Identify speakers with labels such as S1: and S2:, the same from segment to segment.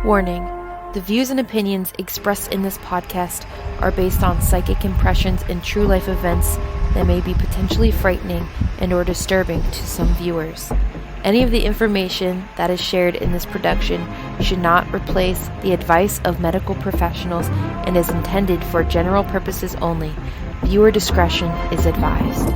S1: Warning: the views and opinions expressed in this podcast are based on psychic impressions and true life events that may be potentially frightening and or disturbing to some viewers. Any of the information that is shared in this production should not replace the advice of medical professionals and is intended for general purposes only. Viewer discretion is advised.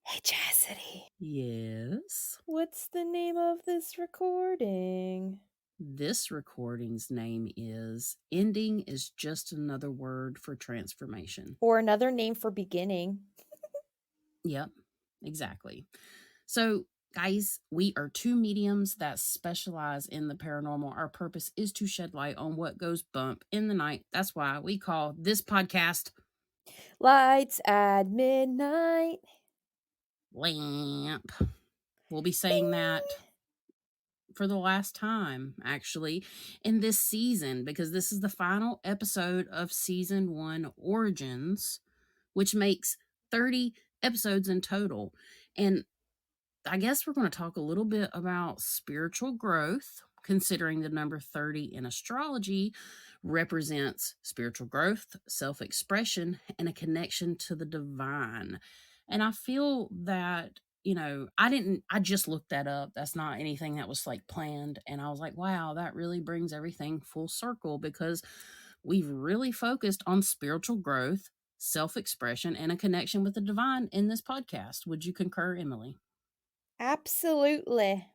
S1: Hey, Chasity.
S2: Yes.
S1: What's the name of this recording?
S2: This recording's name is Ending is Just Another Word for Transformation.
S1: Or another name for beginning.
S2: Yep, exactly. So, guys, we are two mediums that specialize in the paranormal. Our purpose is to shed light on what goes bump in the night. That's why we call this podcast
S1: Lights at midnight.
S2: Lamp. We'll be saying that for the last time, actually, in this season, because this is the final episode of season 1 Origins, which makes 30 episodes in total. And I guess we're going to talk a little bit about spiritual growth, considering the number 30 in astrology represents spiritual growth, self-expression, and a connection to the divine. And I feel that, I just looked that up. That's not anything that was like planned. And I was like, wow, that really brings everything full circle because we've really focused on spiritual growth, self-expression, and a connection with the divine in this podcast. Would you concur, Emily?
S1: Absolutely.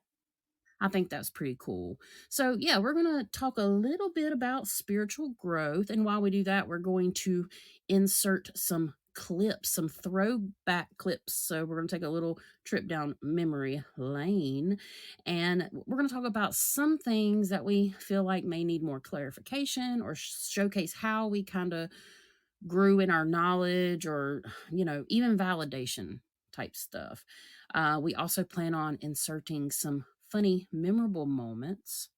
S2: I think that's pretty cool. So, yeah, we're going to talk a little bit about spiritual growth. And while we do that, we're going to insert some clips, some throwback clips. So, we're going to take a little trip down memory lane. And we're going to talk about some things that we feel like may need more clarification or showcase how we kind of grew in our knowledge or, even validation type stuff. We also plan on inserting some funny, memorable moments.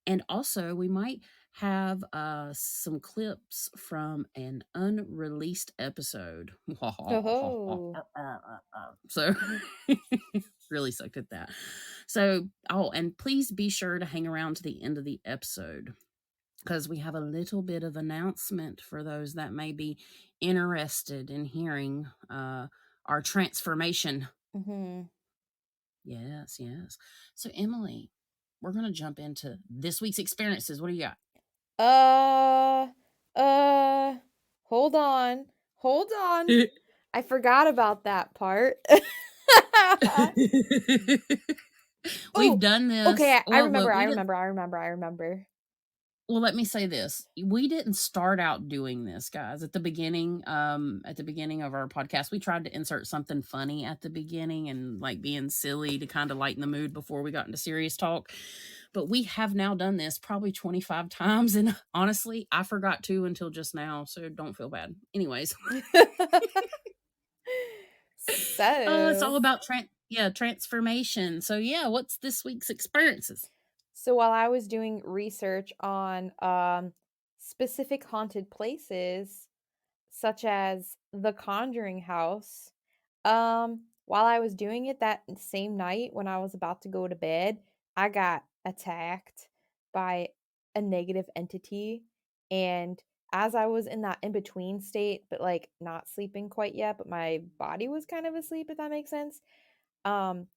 S2: And also, we might have some clips from an unreleased episode.
S1: Oh.
S2: So, really sucked at that. So, and please be sure to hang around to the end of the episode because we have a little bit of announcement for those that may be interested in hearing our transformation.
S1: Mm-hmm.
S2: Yes. So, Emily, we're going to jump into this week's experiences. What do you got?
S1: Hold on. I forgot about that part.
S2: We've done this.
S1: Okay, I
S2: Well,
S1: remember.
S2: Well, let me say this. We didn't start out doing this, guys. At the beginning of our podcast, we tried to insert something funny at the beginning and like being silly to kind of lighten the mood before we got into serious talk. But we have now done this probably 25 times. And honestly, I forgot to until just now. So don't feel bad. Anyways. It's all about transformation. So yeah, what's this week's experiences?
S1: So while I was doing research on specific haunted places, such as the Conjuring House, while I was doing it that same night when I was about to go to bed, I got attacked by a negative entity. And as I was in that in-between state, but like not sleeping quite yet, but my body was kind of asleep, if that makes sense, some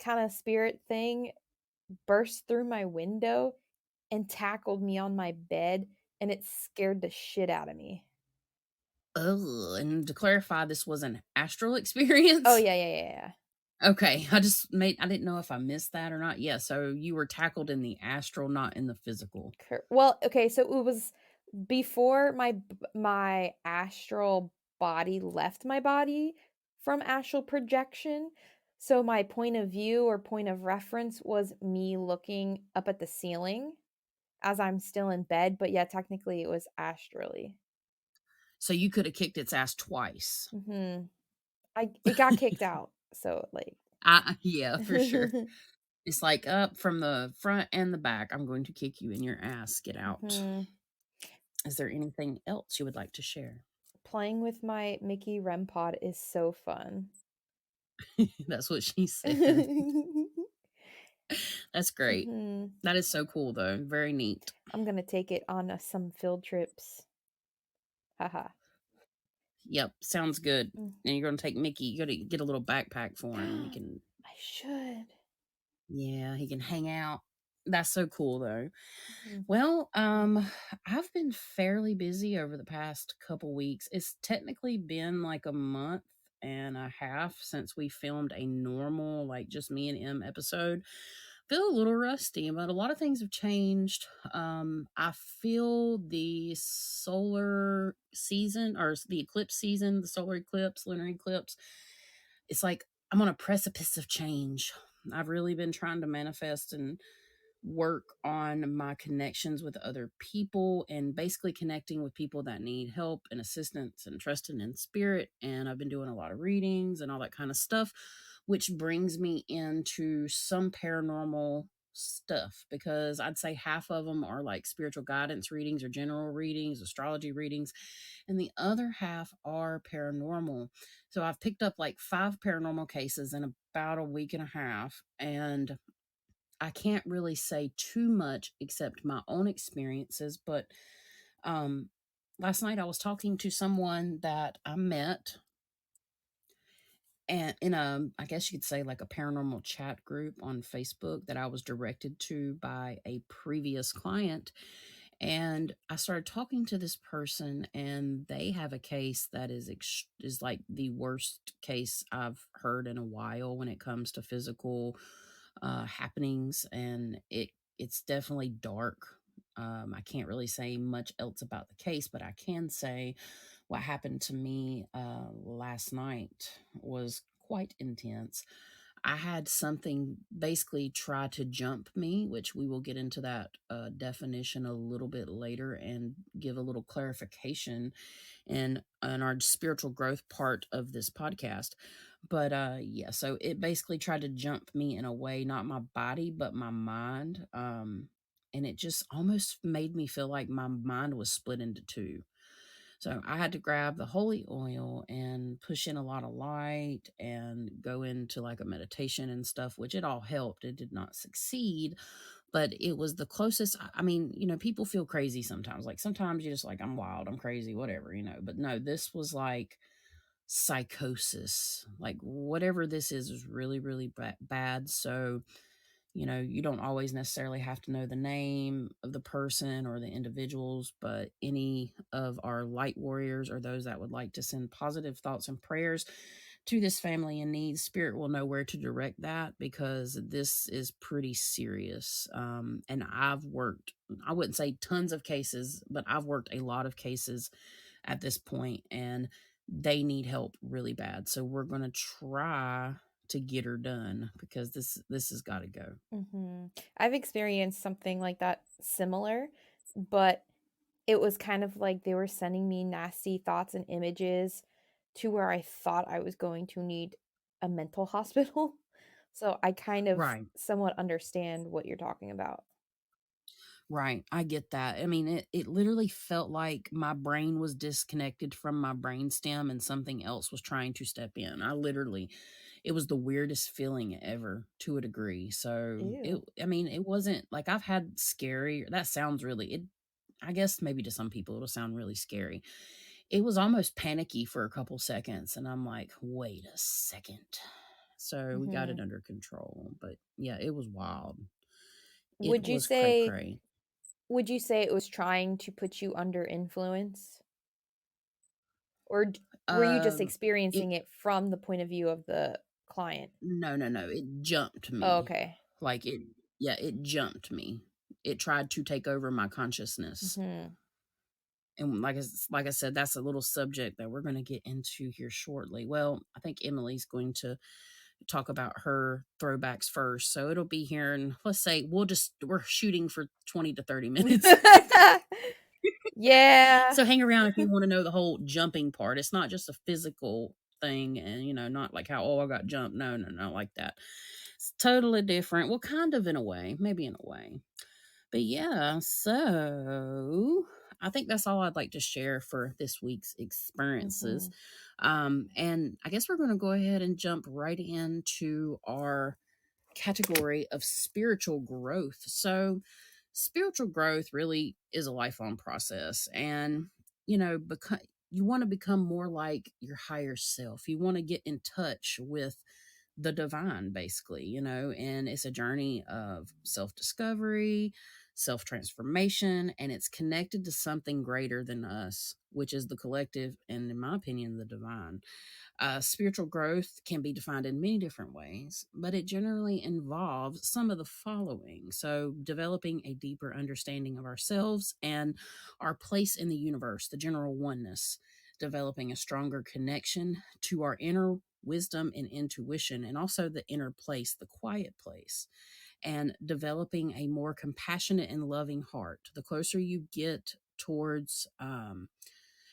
S1: kind of spirit thing burst through my window and tackled me on my bed, and it scared the shit out of me.
S2: Oh, and to clarify, this was an astral experience?
S1: Oh, yeah.
S2: Okay, I didn't know if I missed that or not. Yeah, so you were tackled in the astral, not in the physical.
S1: Well, okay, so it was before my astral body left my body from astral projection. So my point of view or point of reference was me looking up at the ceiling as I'm still in bed, but yeah, technically it was astrally.
S2: So you could have kicked its ass twice.
S1: Mm-hmm. It got kicked out, so like.
S2: Yeah, for sure. It's like up from the front and the back. I'm going to kick you in your ass. Get out.
S1: Mm-hmm.
S2: Is there anything else you would like to share?
S1: Playing with my Mickey REM pod is so fun.
S2: That's what she said. That's great.
S1: Mhm.
S2: That is so cool, though. Very neat.
S1: I'm gonna take it on, some field trips. Haha.
S2: Yep, sounds good.
S1: Mm.
S2: And you're gonna take Mickey. You gotta get a little backpack for him, and he can.
S1: I should.
S2: Yeah, he can hang out. That's so cool, though.
S1: Mhm.
S2: Well, I've been fairly busy over the past couple weeks. It's technically been like a month and a half since we filmed a normal, like just me and M episode. Feel a little rusty, but a lot of things have changed. I feel the solar season or the eclipse season, the solar eclipse, lunar eclipse. It's like I'm on a precipice of change. I've really been trying to manifest and work on my connections with other people and basically connecting with people that need help and assistance and trusting in spirit. And I've been doing a lot of readings and all that kind of stuff, which brings me into some paranormal stuff because I'd say half of them are like spiritual guidance readings or general readings, astrology readings, and the other half are paranormal. So I've picked up like 5 paranormal cases in about a week and a half, and I can't really say too much except my own experiences, but um last night I was talking to someone that I met and in a, I guess you could say, like a paranormal chat group on Facebook that I was directed to by a previous client. And I started talking to this person, and they have a case that is like the worst case I've heard in a while when it comes to physical happenings, and it's definitely dark. I can't really say much else about the case, but I can say what happened to me last night was quite intense. I had something basically try to jump me, which we will get into that definition a little bit later and give a little clarification in our spiritual growth part of this podcast. But yeah, so it basically tried to jump me in a way, not my body, but my mind. And it just almost made me feel like my mind was split into two. So I had to grab the holy oil and push in a lot of light and go into like a meditation and stuff, which it all helped. It did not succeed, but it was the closest. I mean, people feel crazy sometimes. Like sometimes you're just like, I'm wild, I'm crazy, whatever. But no, this was like psychosis. Like whatever this is really, really bad. So you don't always necessarily have to know the name of the person or the individuals, but any of our light warriors or those that would like to send positive thoughts and prayers to this family in need, Spirit will know where to direct that because this is pretty serious. And I've worked, I wouldn't say tons of cases, but I've worked a lot of cases at this point, and they need help really bad. So we're going to try to get her done because this has got to go.
S1: Mhm. I've experienced something like that similar, but it was kind of like they were sending me nasty thoughts and images to where I thought I was going to need a mental hospital. So I kind of
S2: Right.
S1: somewhat understand what you're talking about.
S2: Right. I get that. I mean, it literally felt like my brain was disconnected from my brain stem and something else was trying to step in. It was the weirdest feeling ever to a degree. So
S1: Ew.
S2: I mean, it wasn't like I've had scary, that sounds really, I guess maybe to some people it'll sound really scary. It was almost panicky for a couple seconds. And I'm like, wait a second. So we got it
S1: Mhm.
S2: under control. But yeah, it was wild. It
S1: Would you
S2: was cray
S1: say
S2: cray.
S1: would you say it was trying to put you under influence? Or were you just
S2: Um, it
S1: experiencing it from the point of view of the client?
S2: No, no, no, it jumped
S1: Oh,
S2: me.
S1: okay.
S2: Like it Yeah, it jumped me. It tried to take over my consciousness.
S1: Mhm.
S2: And like I said, that's a little subject that we're going to get into here shortly. Well, I think Emily's going to talk about her throwbacks first. So it'll be here, and let's say we're shooting for 20 to 30 minutes.
S1: Yeah.
S2: So hang around if you want to know the whole jumping part. It's not just a physical thing, and not like how, oh, I got jumped. No, no, not like that. It's totally different. Well, kind of in a way, maybe in a way. But yeah, so I think that's all I'd like to share for this week's experiences.
S1: Mhm.
S2: And I guess we're going to go ahead and jump right into our category of spiritual growth. So, spiritual growth really is a lifelong process. And, because you want to become more like your higher self, you want to get in touch with the divine, basically, and it's a journey of self discovery, self transformation, and it's connected to something greater than us, which is the collective, and in my opinion, the divine. Spiritual growth can be defined in many different ways, but it generally involves some of the following. So, developing a deeper understanding of ourselves and our place in the universe, the general oneness, developing a stronger connection to our inner wisdom and intuition, and also the inner place, the quiet place, and developing a more compassionate and loving heart. The closer you get towards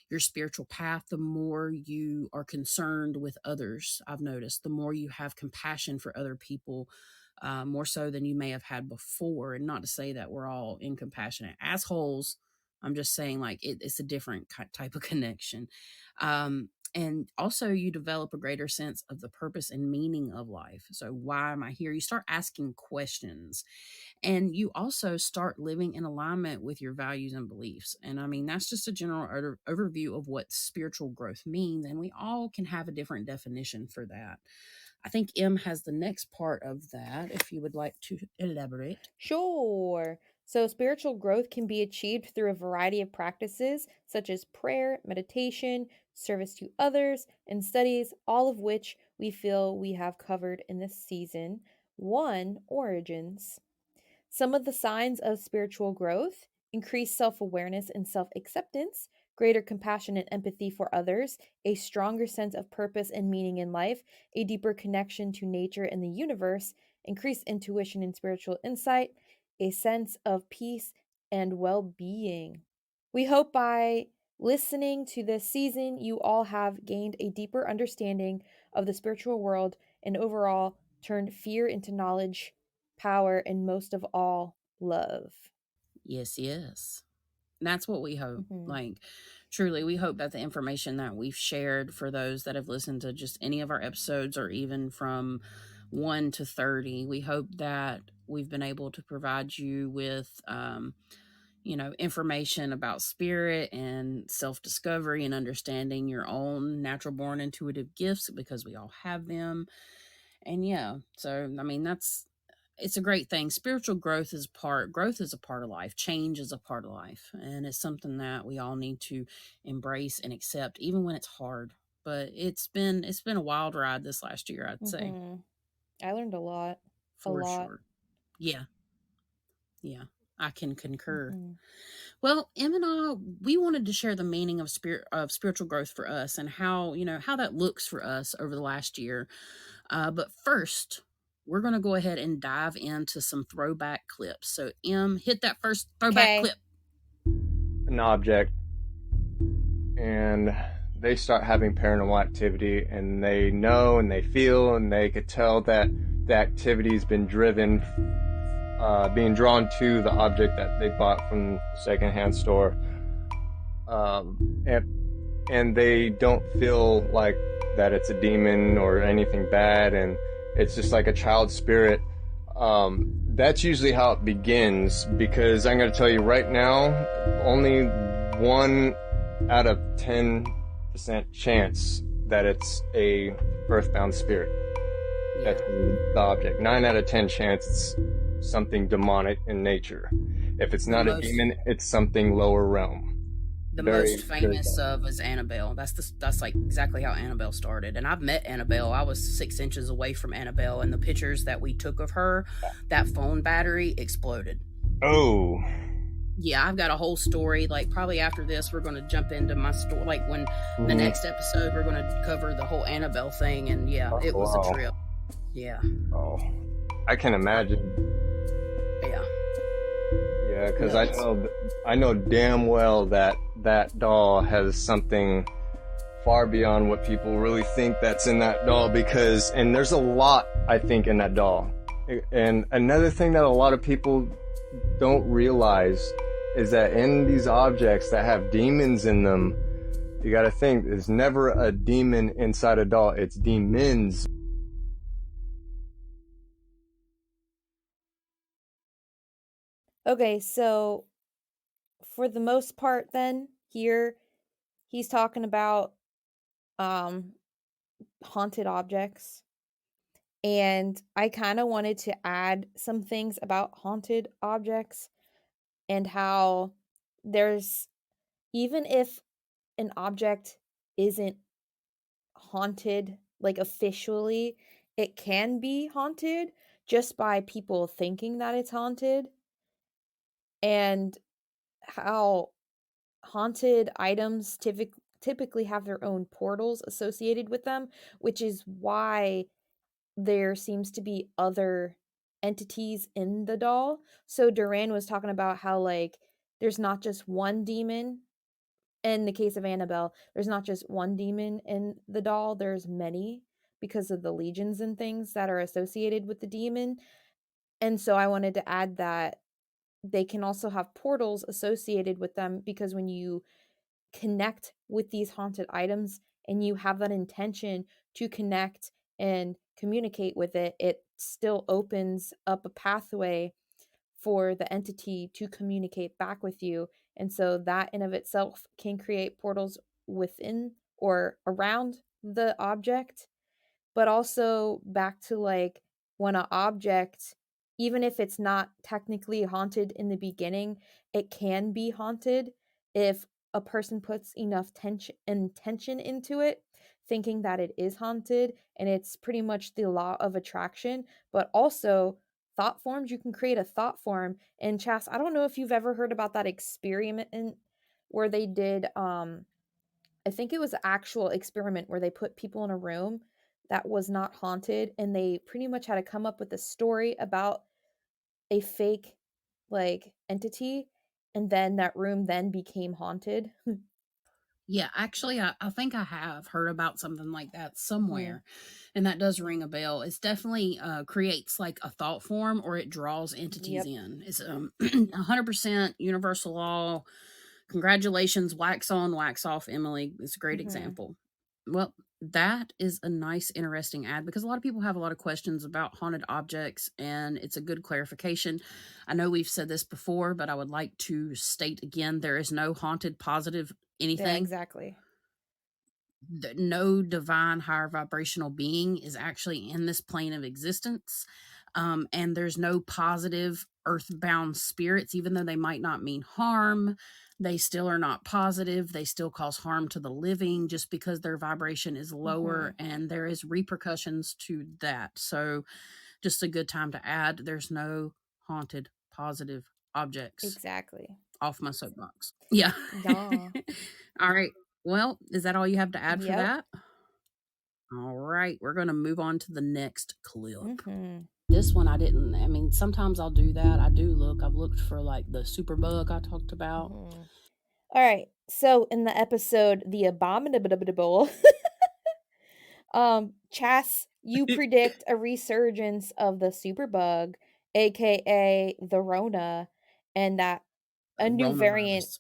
S2: your spiritual path, the more you are concerned with others. I've noticed the more you have compassion for other people, more so than you may have had before. And not to say that we're all incompassionate assholes. I'm just saying, like, it's a different type of connection. And also, you develop a greater sense of the purpose and meaning of life. So, why am I here? You start asking questions, and you also start living in alignment with your values and beliefs. And I mean, that's just a general overview of what spiritual growth means. And we all can have a different definition for that. I think M has the next part of that, if you would like to elaborate.
S1: Sure. So, spiritual growth can be achieved through a variety of practices such as prayer, meditation, service to others, and studies, all of which we feel we have covered in this season. One, origins. Some of the signs of spiritual growth: increased self awareness and self acceptance, greater compassion and empathy for others, a stronger sense of purpose and meaning in life, a deeper connection to nature and the universe, increased intuition and spiritual insight, a sense of peace and well being. We hope by listening to this season, you all have gained a deeper understanding of the spiritual world and overall turned fear into knowledge, power, and most of all, love.
S2: Yes, yes. And that's what we hope.
S1: Hmm.
S2: Like, truly, we hope that the information that we've shared for those that have listened to just any of our episodes, or even from 1 to 30, we hope that we've been able to provide you with, information about spirit and self discovery and understanding your own natural born intuitive gifts, because we all have them. And yeah, so I mean, it's a great thing. Spiritual growth is a part of life. Change is a part of life. And it's something that we all need to embrace and accept, even when it's hard. But it's been a wild ride this last year, I'd say,
S1: Hmm. I learned a lot. A
S2: for
S1: lot.
S2: sure. Yeah, yeah. I can concur.
S1: Hmm.
S2: Well, Em and I, we wanted to share the meaning of spiritual growth for us, and how how that looks for us over the last year. But first, we're going to go ahead and dive into some throwback clips. So, M, hit that first throwback
S1: Okay.
S2: clip.
S3: An object and they start having paranormal activity, and they know and they feel and they could tell that the activity has been driven, being drawn to the object that they bought from the secondhand store. And they don't feel like that it's a demon or anything bad, and it's just like a child spirit. That's usually how it begins, because I'm going to tell you right now, only 1 out of 10% chance that it's a earthbound spirit.
S2: Yeah.
S3: That's the object. 9 out of 10 chance it's something demonic in nature. If it's not a demon, it's something lower realm.
S2: The
S3: Very,
S2: most
S3: very
S2: famous
S3: bad.
S2: of is Annabelle. That's like exactly how Annabelle started. And I've met Annabelle. I was 6 inches away from Annabelle, and the pictures that we took of her, that phone battery exploded.
S3: Oh.
S2: Yeah, I've got a whole story. Like, probably after this, we're going to jump into my story. Like, when the next episode, we're going to cover the whole Annabelle thing. And yeah, it was a trip. Yeah.
S3: Oh, I can imagine.
S2: Yeah.
S3: Yeah, because I know damn well that doll has something far beyond what people really think that's in that doll, and there's a lot, I think, in that doll. And another thing that a lot of people don't realize is that in these objects that have demons in them, you got to think there's never a demon inside a doll. It's demons.
S1: Okay, so for the most part then, here he's talking about um haunted objects. And I kind of wanted to add some things about haunted objects and how there's, even if an object isn't haunted, like officially, it can be haunted just by people thinking that it's haunted, and how haunted items typically have their own portals associated with them, which is why there seems to be other entities in the doll. So Duran was talking about how, like, there's not just one demon. In the case of Annabelle, there's not just one demon in the doll, there's many, because of the legions and things that are associated with the demon. And so I wanted to add that they can also have portals associated with them, because when you connect with these haunted items and you have that intention to connect and communicate with it, it still opens up a pathway for the entity to communicate back with you. And so that in of itself can create portals within or around the object. But also back to, like, when an object, even if it's not technically haunted in the beginning, it can be haunted if a person puts enough tension and intention into it, thinking that it is haunted. And it's pretty much the law of attraction. But also thought forms, you can create a thought form. And Chas, I don't know if you've ever heard about that experiment where they did, I think it was an actual experiment where they put people in a room that was not haunted, and they pretty much had to come up with a story about a fake, like, entity, and then that room then became haunted.
S2: Yeah, actually, I think I have heard about something like that
S1: Mhm.
S2: somewhere, and that does ring a bell. It's definitely creates like a thought form, or it draws entities
S1: Yep.
S2: in. It's 100% universal law. Congratulations, wax on, wax off, Emily. It's a great
S1: Mhm.
S2: example. Well, that is a nice, interesting ad because a lot of people have a lot of questions about haunted objects, and it's a good clarification. I know we've said this before, but I would like to state again there is no haunted positive
S1: Yeah,
S2: anything.
S1: exactly.
S2: No divine higher vibrational being is actually in this plane of existence. And there's no positive earthbound spirits, even though they might not mean harm. They still are not positive. They still cause harm to the living just because their vibration is lower,
S1: Mhm.
S2: and there is repercussions to that. So, just a good time to add there's no haunted positive objects.
S1: Exactly.
S2: Off my soapbox. Yeah.
S1: Nah.
S2: All right. Well, is that all you have to add for
S1: Yep.
S2: that? All right, we're going to move on to the next clip.
S1: Mhm.
S2: This one I didn't, I mean, sometimes I'll do that. I do look. I've looked for like the super bug I talked about.
S1: Mhm. All right. So in the episode The Abominable, Chas, you predict a resurgence of the superbug, aka the Rona, and that a new variant,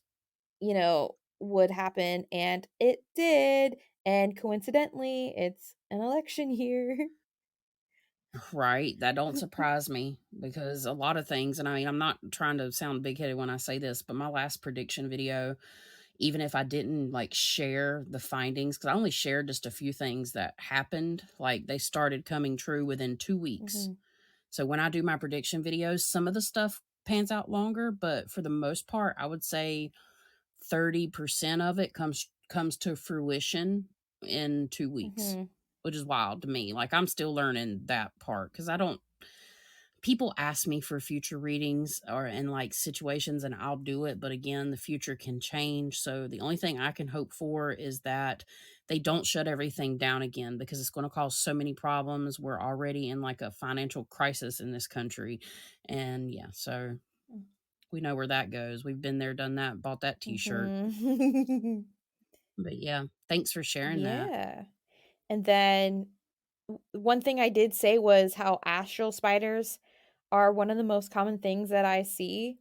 S2: Coronavirus.
S1: would happen, and it did. And coincidentally, it's an election year.
S2: Right. That don't surprise me because a lot of things, and I mean, I'm not trying to sound big headed when I say this, but my last prediction video, even if I didn't like share the findings, because I only shared just a few things that happened, like they started coming true within 2 weeks.
S1: Hmm.
S2: So when I do my prediction videos, some of the stuff pans out longer, but for the most part, I would say 30% of it comes to fruition in 2 weeks,
S1: Hmm.
S2: which is wild to me. Like I'm still learning that part because I don't people ask me for future readings or in like situations and I'll do it, but again the future can change, so the only thing I can hope for is that they don't shut everything down again because it's going to cause so many problems. We're already in like a financial crisis in this country, and yeah, so we know where that goes. We've been there, done that, bought that t-shirt.
S1: Hmm.
S2: But yeah, thanks for sharing that.
S1: Yeah. And then one thing I did say was how astral spiders are one of the most common things that I see.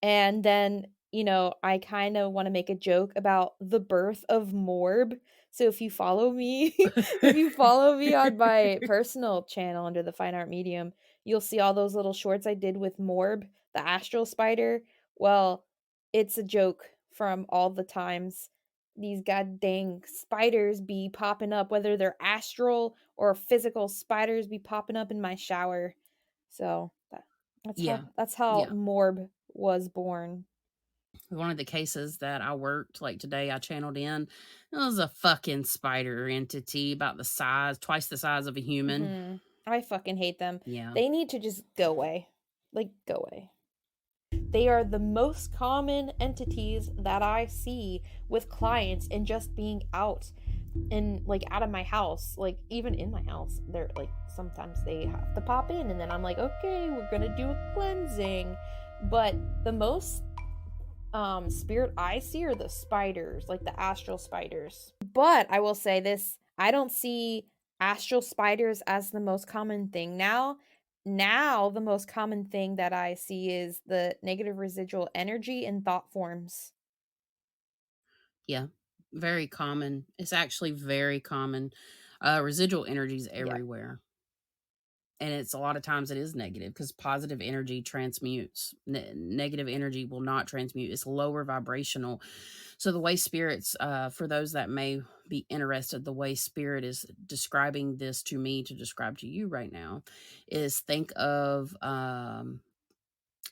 S1: And then, I kind of want to make a joke about the birth of Morb. So if you follow me, if you follow me on my personal channel under the Fine Art Medium, you'll see all those little shorts I did with Morb, the astral spider. Well, it's a joke from all the times these god dang spiders be popping up, whether they're astral or physical spiders be popping up in my shower. So that's how
S2: Yeah.
S1: that's how
S2: Yeah.
S1: Morb was born.
S2: One of the cases that I worked, like today, I channeled in. It was a fucking spider entity about the size, twice the size of a human.
S1: I fucking hate them.
S2: Yeah.
S1: They need to just go away. Like, go away. They are the most common entities that I see with clients and just being out and like out of my house, like even in my house. They're like sometimes they have to pop in and then I'm like, okay, we're gonna do a cleansing. But the most spirit I see are the spiders, like the astral spiders. But I will say this, I don't see astral spiders as the most common thing now. Now the most common thing that I see is the negative residual energy in thought forms.
S2: Yeah. Very common. It's actually very common. Residual energy is
S1: Yeah.
S2: everywhere. And it's a lot of times it is negative because positive energy transmutes. Negative energy will not transmute. It's lower vibrational. So the way spirits, for those that may be interested, the way spirit is describing this to me to describe to you right now is think of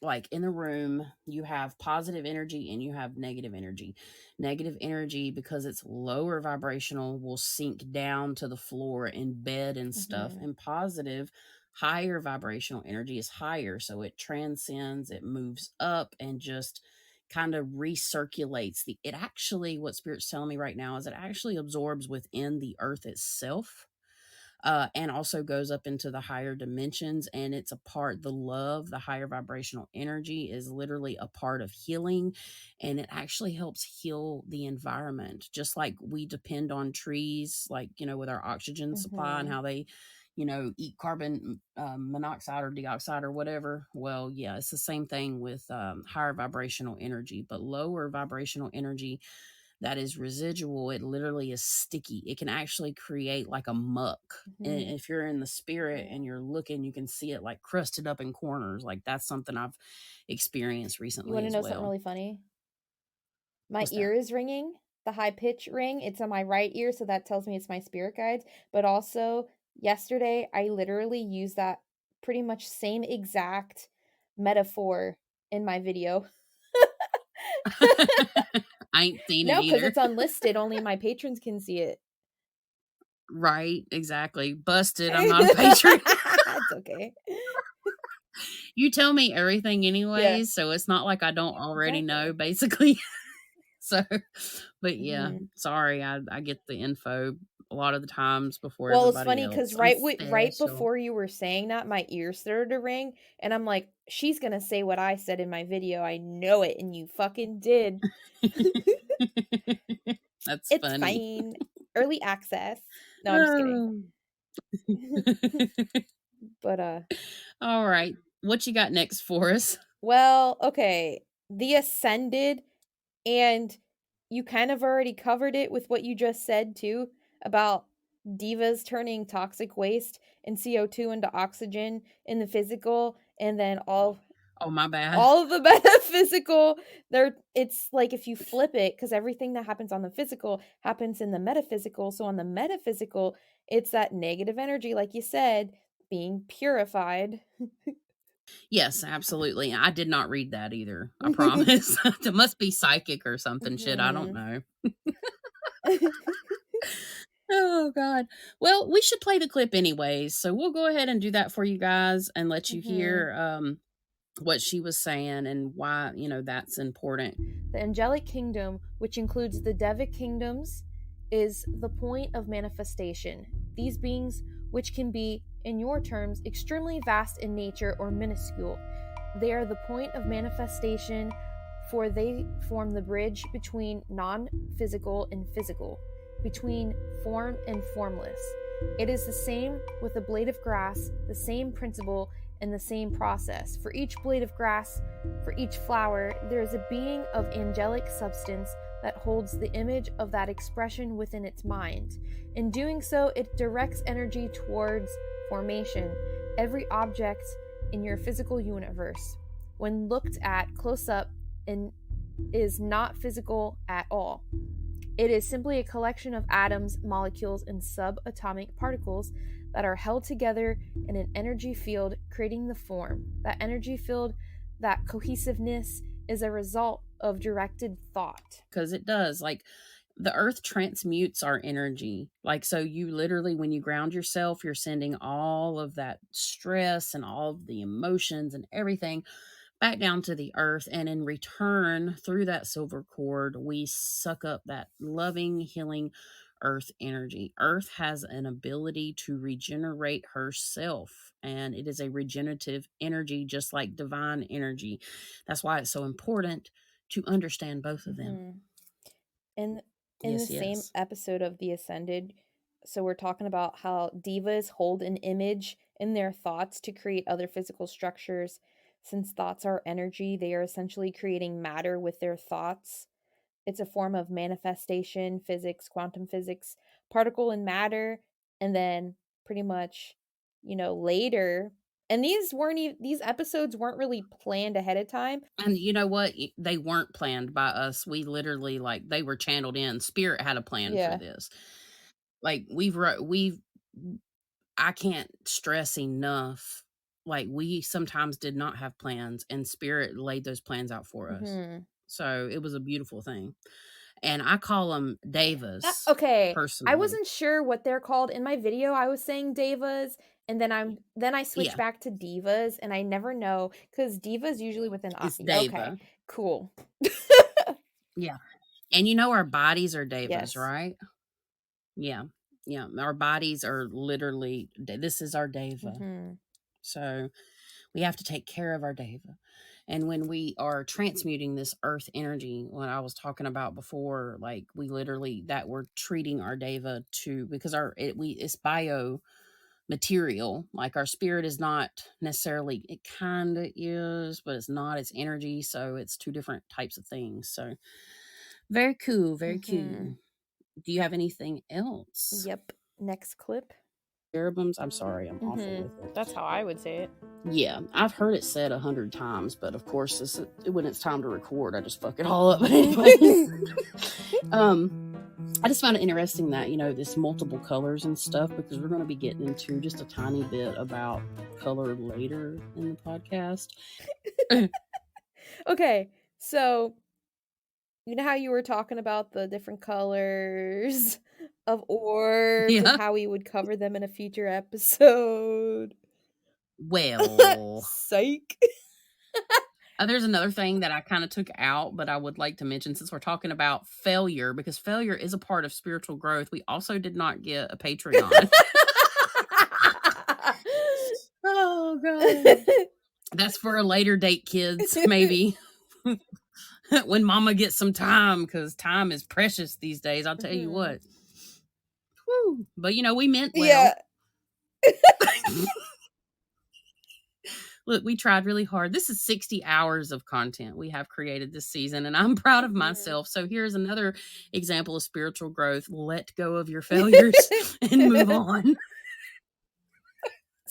S2: like in the room you have positive energy and you have negative energy. Negative energy, because it's lower vibrational, will sink down to the floor in bed and stuff, and positive higher vibrational energy is higher, so it transcends, it moves up and just kind of recirculates the it actually, what spirit's telling me right now is it actually absorbs within the earth itself, and also goes up into the higher dimensions. And it's a part, the love, the higher vibrational energy is literally a part of healing. And it actually helps heal the environment, just like we depend on trees, like, with our oxygen supply and how they, eat carbon monoxide or dioxide or whatever. Well, yeah, it's the same thing with higher vibrational energy, but lower vibrational energy that is residual, it literally is sticky. It can actually create like a muck. And if you're in the spirit and you're looking, you can see it like crusted up in corners. Like that's something I've experienced
S1: You
S2: recently
S1: want to
S2: as
S1: know something
S2: well.
S1: really funny? My
S2: What's that?
S1: ear is ringing, the high pitch ring. It's on my right ear, so that tells me it's my spirit guides. But also, yesterday, I literally used that pretty much same exact metaphor in my video.
S2: I ain't seen it
S1: No, because
S2: either.
S1: it's unlisted. Only my patrons can see it.
S2: Right, exactly. Busted. I'm not a patron.
S1: It's okay.
S2: You tell me everything
S1: Yeah,
S2: anyways, so it's not like I don't already know,
S1: exactly.
S2: basically. So, but yeah,
S1: Mhm.
S2: sorry, I get the info a lot of the times before
S1: Well, it's
S2: everybody
S1: funny because
S2: else. I'm
S1: right
S2: special.
S1: before you were saying that, my ears started to ring, and I'm like, she's gonna say what I said in my video. I know it, and you fucking did.
S2: That's
S1: It's
S2: funny.
S1: fine. Early access. No, I'm just kidding.
S2: Oh.
S1: But
S2: All right. What you got next for us?
S1: well, okay. The Ascended, and you kind of already covered it with what you just said too about divas turning toxic waste and CO2 into oxygen in the physical, and then
S2: Oh, my bad.
S1: all of the metaphysical, it's like if you flip it, because everything that happens on the physical happens in the metaphysical. So on the metaphysical, it's that negative energy, like you said, being purified.
S2: Yes, absolutely. I did not read that either. I promise. It must be psychic or something shit. I don't
S1: Mhm.
S2: know. Oh God. Well, we should play the clip anyways. So we'll go ahead and do that for you guys and let you
S1: Mhm.
S2: hear what she was saying and why, that's important.
S1: The angelic kingdom, which includes the Devic kingdoms, is the point of manifestation. These beings, which can be, in your terms, extremely vast in nature or minuscule, they are the point of manifestation, for they form the bridge between non physical and physical, between form and formless. It is the same with a blade of grass, the same principle in the same process. For each blade of grass, for each flower, there is a being of angelic substance that holds the image of that expression within its mind. In doing so, it directs energy towards formation. Every object in your physical universe, when looked at close up, is not physical at all. It is simply a collection of atoms, molecules, and subatomic particles that are held together in an energy field, creating the form. That energy field, that cohesiveness, is a result of directed thought.
S2: Because it does. Like, the earth transmutes our energy. Like, so you literally, when you ground yourself, you're sending all of that stress and all of the emotions and everything back down to the earth. And in return, through that silver cord, we suck up that loving, healing earth energy. Earth has an ability to regenerate herself, and it is a regenerative energy, just like divine energy. That's why it's so important to understand both of them.
S1: In the
S2: Yes,
S1: same
S2: yes.
S1: episode of The Ascended, so we're talking about how divas hold an image in their thoughts to create other physical structures. Since thoughts are energy, they are essentially creating matter with their thoughts. It's a form of manifestation, physics, quantum physics, particle and matter, and then pretty much, later. And these episodes weren't really planned ahead of time.
S2: And you know what? They weren't planned by us. We literally, like, they were channeled in. Spirit had a plan for
S1: Yeah.
S2: this. Like, I can't stress enough. Like, we sometimes did not have plans, and Spirit laid those plans out for us. So it was a beautiful thing. And I call them Devas.
S1: Okay, I
S2: Personally.
S1: wasn't sure what they're called. In my video, I was saying Devas, and then I switched
S2: Yeah.
S1: back to Divas, and I never know, because Divas usually with an I.
S2: It's Deva.
S1: Okay, cool.
S2: Yeah. And you know our bodies are Devas,
S1: Yes.
S2: right? Yeah. Yeah. Our bodies are literally, this is our Deva. So we have to take care of our Deva. And when we are transmuting this earth energy, what I was talking about before, like, we literally, that we're treating our Deva to, because it's bio material. Like, our spirit is not necessarily, it kind of is, but it's not, it's energy. So it's two different types of things. So very cool. Very cool. Do you have anything else?
S1: Yep. Next clip.
S2: Cherubims. I'm sorry, I'm awful with it.
S1: That's how I would say it.
S2: Yeah, I've heard it said 100 times, but of course, when it's time to record, I just fuck it all up. But anyways, I just found it interesting that, this multiple colors and stuff, because we're going to be getting into just a tiny bit about color later in the podcast.
S1: Okay, so you know how you were talking about the different colors of orbs and how we would cover them in a future episode?
S2: Well,
S1: psych.
S2: There's another thing that I kind of took out, but I would like to mention, since we're talking about failure, because failure is a part of spiritual growth. We also did not get a Patreon. Oh, God. That's for a later date, kids, maybe. When mama gets some time, because time is precious these days. I'll tell you what. Woo. But, we meant well.
S1: Yeah.
S2: Look, we tried really hard. This is 60 hours of content we have created this season, and I'm proud of myself. So here's another example of spiritual growth. Let go of your failures and move on.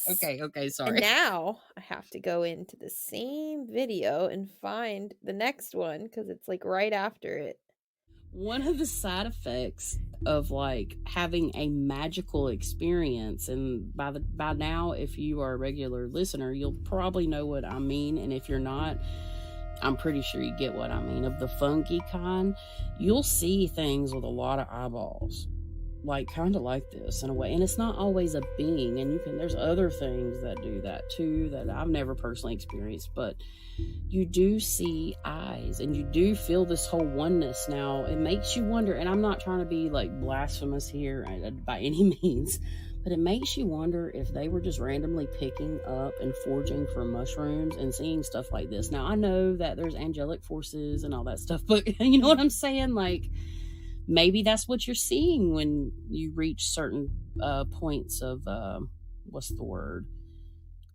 S2: Okay, sorry.
S1: And now I have to go into the same video and find the next one, because it's like right after it.
S2: One of the side effects of, like, having a magical experience, and by now, if you are a regular listener, you'll probably know what I mean, and if you're not, I'm pretty sure you get what I mean. Of the funky kind, you'll see things with a lot of eyeballs, like, kind of like this in a way, and it's not always a being, and there's other things that do that too that I've never personally experienced, but you do see eyes, and you do feel this whole oneness. Now, it makes you wonder, and I'm not trying to be, like, blasphemous here by any means, but it makes you wonder if they were just randomly picking up and foraging for mushrooms and seeing stuff like this. Now, I know that there's angelic forces and all that stuff, but you know what I'm saying? Like, maybe that's what you're seeing when you reach certain points of, what's the word?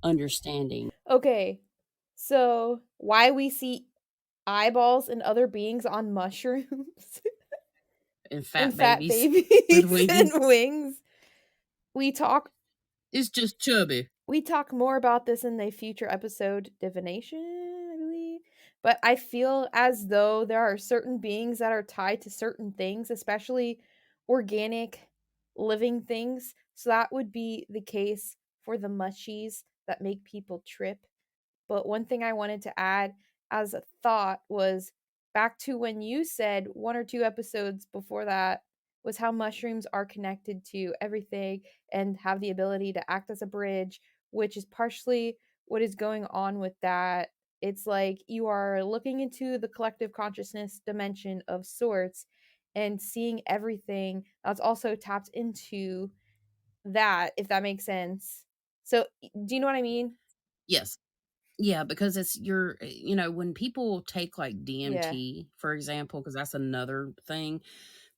S2: understanding.
S1: Okay, so why we see eyeballs and other beings on mushrooms
S2: And
S1: and
S2: fat
S1: fat
S2: babies with
S1: babies and
S2: wings
S1: wings. We talk
S2: is just chubby.
S1: we talk more about this in a future episode, divination, I believe. But I feel as though there are certain beings that are tied to certain things, especially organic living things. So that would be the case for the mushies that make people trip. But one thing I wanted to add as a thought was back to when you said one or two episodes before that was how mushrooms are connected to everything and have the ability to act as a bridge, which is partially what is going on with that. It's like you are looking into the collective consciousness dimension of sorts and seeing everything that's also tapped into that, if that makes sense. So, do you know what I mean?
S2: Yes. Yeah, because it's your when people take like
S1: Yeah.
S2: DMT, for example, because that's another thing,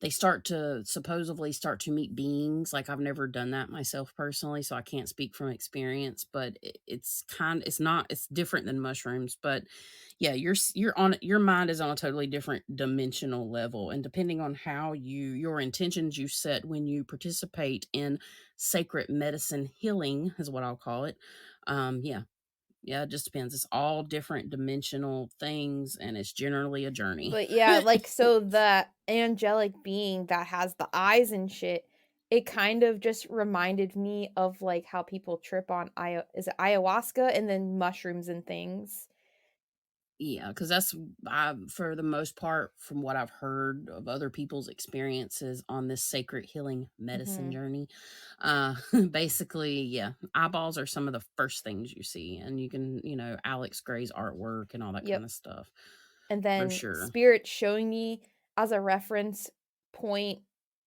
S2: they start to supposedly start to meet beings. Like I've never done that myself personally, so I can't speak from experience, but it's not it's different than mushrooms, but yeah, you're on your mind is on a totally different dimensional level, and depending on how your intentions you set when you participate in sacred medicine healing is what I'll call it. Yeah, yeah, it just depends. It's all different dimensional things, and it's generally a journey.
S1: But yeah, like so the angelic being that has the eyes and shit, it kind of just reminded me of like how people trip on is it ayahuasca and then mushrooms and things.
S2: Yeah, because for the most part, from what I've heard of other people's experiences on this sacred healing medicine
S1: Hmm.
S2: journey, uh, basically, yeah, eyeballs are some of the first things you see, and you can, Alex Gray's artwork and all that kind
S1: Yep.
S2: of stuff
S1: And
S2: for
S1: then
S2: sure.
S1: spirit showing me as a reference point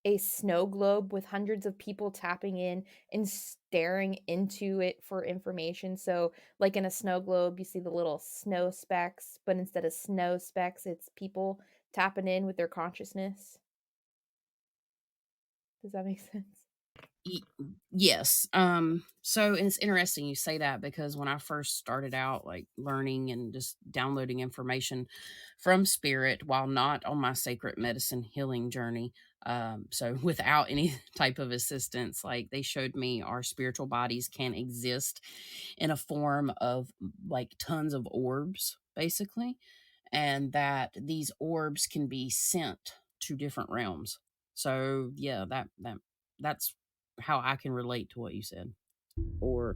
S1: a snow globe with hundreds of people tapping in and staring into it for information. So like in a snow globe you see the little snow specks, but instead of snow specks it's people tapping in with their consciousness. Does that make sense?
S2: Y- yes. So it's interesting you say that because when I first started out like learning and just downloading information from spirit while not on my sacred medicine healing journey, so without any type of assistance, like they showed me our spiritual bodies can exist in a form of like tons of orbs basically, and that these orbs can be sent to different realms. So yeah, that's how I can relate to what you said. Or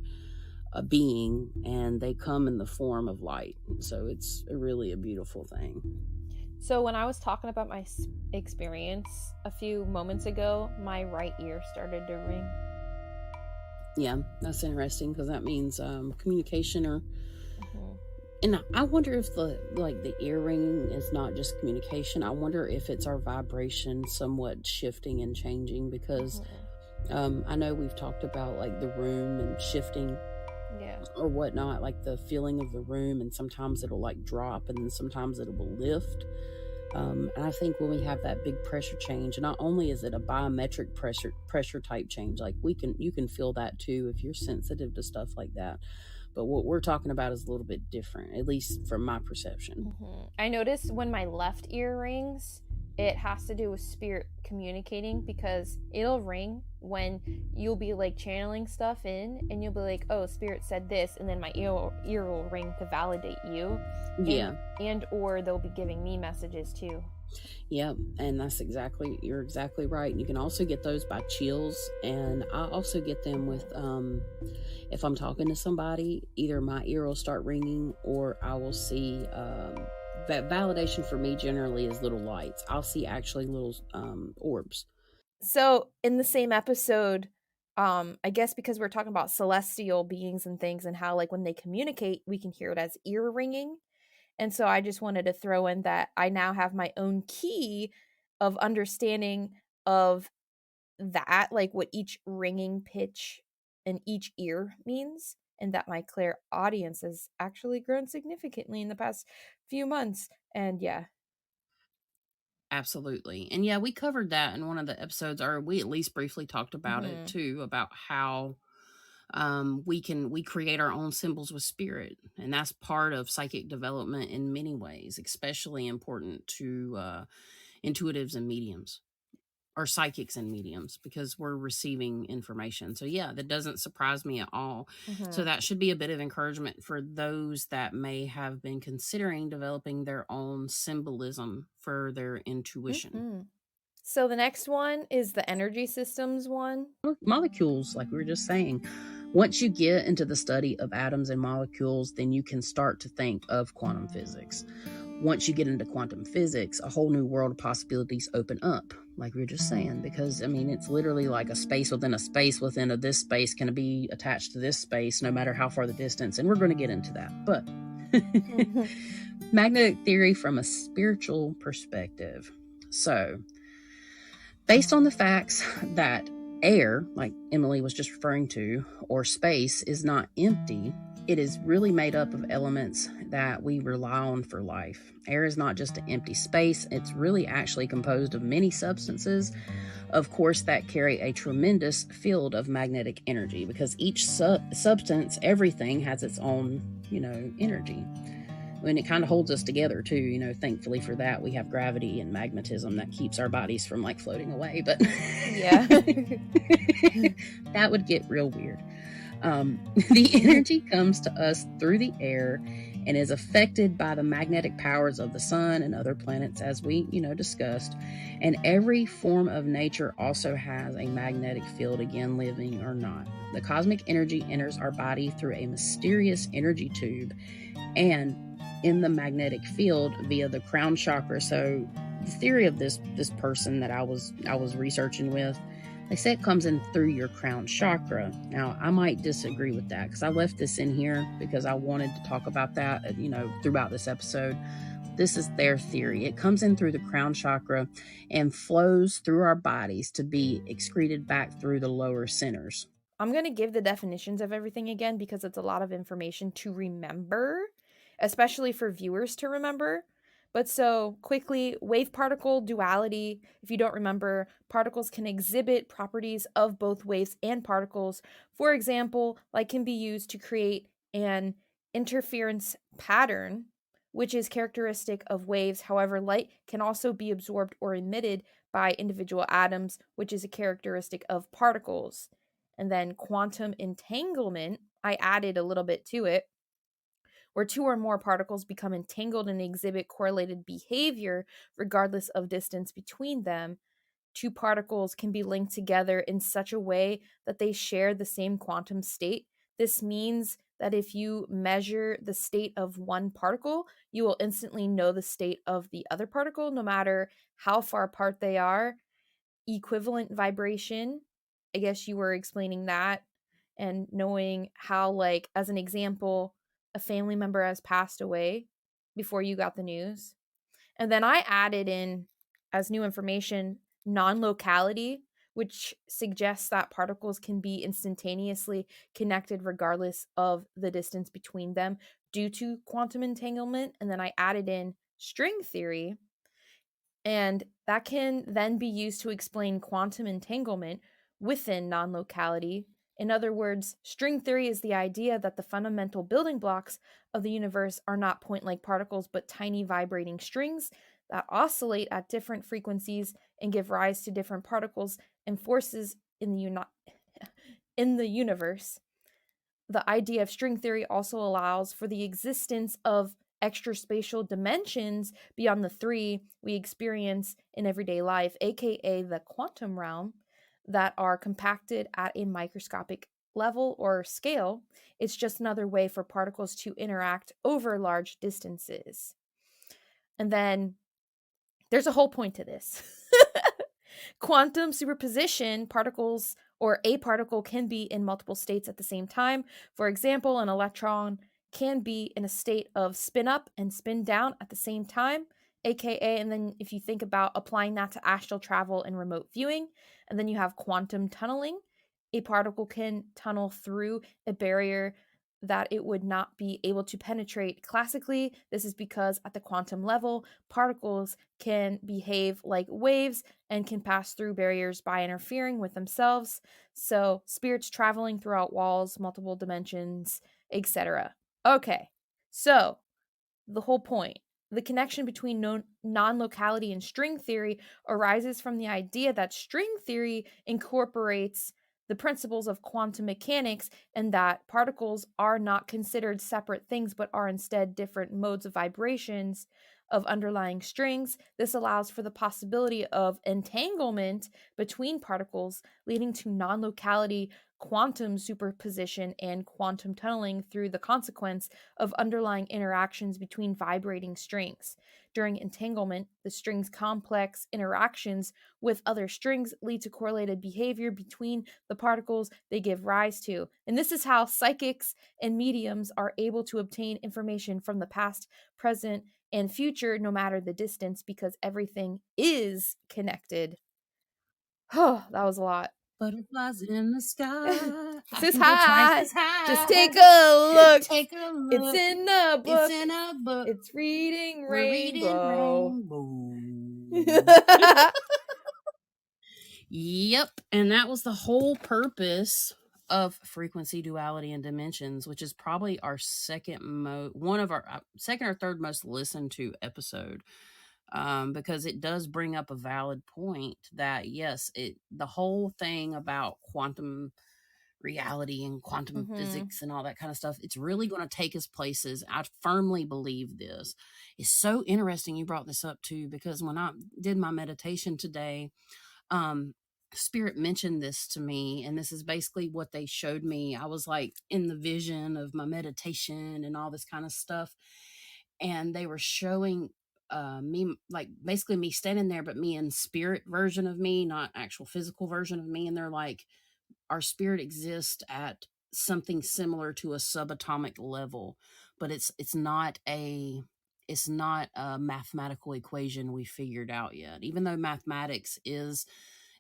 S2: a being, and they come in the form of light. So it's really a beautiful thing.
S1: So when I was talking about my experience a few moments ago, my right ear started to ring.
S2: Yeah, that's interesting because that means communication or.
S1: Hmm.
S2: And I wonder if the ear ringing is not just communication. I wonder if it's our vibration somewhat shifting and changing because
S1: Hmm.
S2: I know we've talked about like the room and shifting
S1: Yeah.
S2: or whatnot, like the feeling of the room, and sometimes it'll like drop, and then sometimes it will lift. And I think when we have that big pressure change, not only is it a biometric pressure type change, like you can feel that too if you're sensitive to stuff like that. But what we're talking about is a little bit different, at least from my perception.
S1: I notice when my left ear rings, it has to do with spirit communicating because it'll ring when you'll be like channeling stuff in and you'll be like, oh, spirit said this, and then my ear will ring to validate you, and
S2: Yeah.
S1: or they'll be giving me messages too.
S2: Yep, and you're exactly right. And you can also get those by chills, and I also get them with if I'm talking to somebody, either my ear will start ringing or I will see that validation for me generally is little lights. I'll see actually little orbs.
S1: So in the same episode, I guess because we're talking about celestial beings and things and how like when they communicate, we can hear it as ear ringing. And so I just wanted to throw in that I now have my own key of understanding of that, like what each ringing pitch in each ear means, and that my clair audience has actually grown significantly in the past few months. And yeah.
S2: Absolutely. And yeah, we covered that in one of the episodes, or we at least briefly talked about it
S1: Hmm.
S2: too, about how We create our own symbols with spirit, and that's part of psychic development in many ways, especially important to intuitives and mediums, or psychics and mediums, because we're receiving information. So yeah, that doesn't surprise me at all. So
S1: Mhm.
S2: that should be a bit of encouragement for those that may have been considering developing their own symbolism for their intuition.
S1: Mhm. So the next one is the energy systems one.
S2: Molecules, like we were just saying, once you get into the study of atoms and molecules, then you can start to think of quantum physics. Once you get into quantum physics, a whole new world of possibilities open up, like we were just saying, because I mean, it's literally like a space within a space within a this space can be attached to this space, no matter how far the distance. And we're going to get into that. But magnetic theory from a spiritual perspective. So, based on the facts that air, like Emily was just referring to, or space is not empty, it is really made up of elements that we rely on for life. Air is not just an empty space, it's really actually composed of many substances, of course, that carry a tremendous field of magnetic energy, because each substance, everything has its own, energy. And it kind of holds us together too. Thankfully for that, we have gravity and magnetism that keeps our bodies from like floating away. But
S1: Yeah.
S2: that would get real weird. The energy comes to us through the air and is affected by the magnetic powers of the sun and other planets, as we, discussed. And every form of nature also has a magnetic field, again, living or not. The cosmic energy enters our body through a mysterious energy tube and in the magnetic field via the crown chakra. So the theory of this person that I was researching with, they say it comes in through your crown chakra. Now, I might disagree with that because I left this in here because I wanted to talk about that, throughout this episode. This is their theory. It comes in through the crown chakra and flows through our bodies to be excreted back through the lower centers.
S1: I'm going to give the definitions of everything again because it's a lot of information to remember, especially for viewers to remember. But so quickly, wave particle duality. If you don't remember, particles can exhibit properties of both waves and particles. For example, light can be used to create an interference pattern, which is characteristic of waves. However, light can also be absorbed or emitted by individual atoms, which is a characteristic of particles. And then quantum entanglement, I added a little bit to it, where two or more particles become entangled and exhibit correlated behavior regardless of distance between them. Two particles can be linked together in such a way that they share the same quantum state. This means that if you measure the state of one particle, you will instantly know the state of the other particle, no matter how far apart they are. Equivalent vibration, I guess you were explaining that, and knowing how, like, as an example, a family member has passed away before you got the news. And then I added in as new information non-locality, which suggests that particles can be instantaneously connected regardless of the distance between them due to quantum entanglement. And then I added in string theory, and that can then be used to explain quantum entanglement within non locality. In other words, string theory is the idea that the fundamental building blocks of the universe are not point like particles, but tiny vibrating strings that oscillate at different frequencies and give rise to different particles and forces in in the universe. The idea of string theory also allows for the existence of extra spatial dimensions beyond the three we experience in everyday life, aka the quantum realm, that are compacted at a microscopic level or scale. It's just another way for particles to interact over large distances. And then there's a whole point to this. Quantum superposition, particles or a particle can be in multiple states at the same time. For example, an electron can be in a state of spin up and spin down at the same time, aka, and then if you think about applying that to astral travel and remote viewing, and then you have quantum tunneling. A particle can tunnel through a barrier that it would not be able to penetrate classically. This is because at the quantum level, particles can behave like waves and can pass through barriers by interfering with themselves. So, spirits traveling throughout walls, multiple dimensions, etc. Okay, so the whole point. The connection between non-locality and string theory arises from the idea that string theory incorporates the principles of quantum mechanics and that particles are not considered separate things but are instead different modes of vibrations of underlying strings. This allows for the possibility of entanglement between particles, leading to non-locality, quantum superposition, and quantum tunneling through the consequence of underlying interactions between vibrating strings. During entanglement, the string's complex interactions with other strings lead to correlated behavior between the particles they give rise to. And this is how psychics and mediums are able to obtain information from the past, present, and future, no matter the distance, because everything is connected. Oh, that was a lot.
S2: Butterflies in the sky.
S1: This
S2: I
S1: is
S2: can go twice
S1: high.
S2: as high.
S1: Just take a look.
S2: Take a look.
S1: It's in the book.
S2: It's in a book.
S1: It's reading
S2: We're reading
S1: rainbow.
S2: rainbow. Yep. And that was the whole purpose of frequency, duality, and dimensions, which is probably our one of our second or third most listened to episode. Because it does bring up a valid point that yes, the whole thing about quantum reality and quantum physics and all that kind of stuff, it's really going to take us places. I firmly believe this. It's so interesting you brought this up too, because when I did my meditation today, Spirit mentioned this to me, and this is basically what they showed me. I was like in the vision of my meditation and all this kind of stuff, and they were showing me, like basically me standing there, but me in spirit version of me, not actual physical version of me. And they're like, our spirit exists at something similar to a subatomic level, but it's not a mathematical equation we figured out yet, even though mathematics is,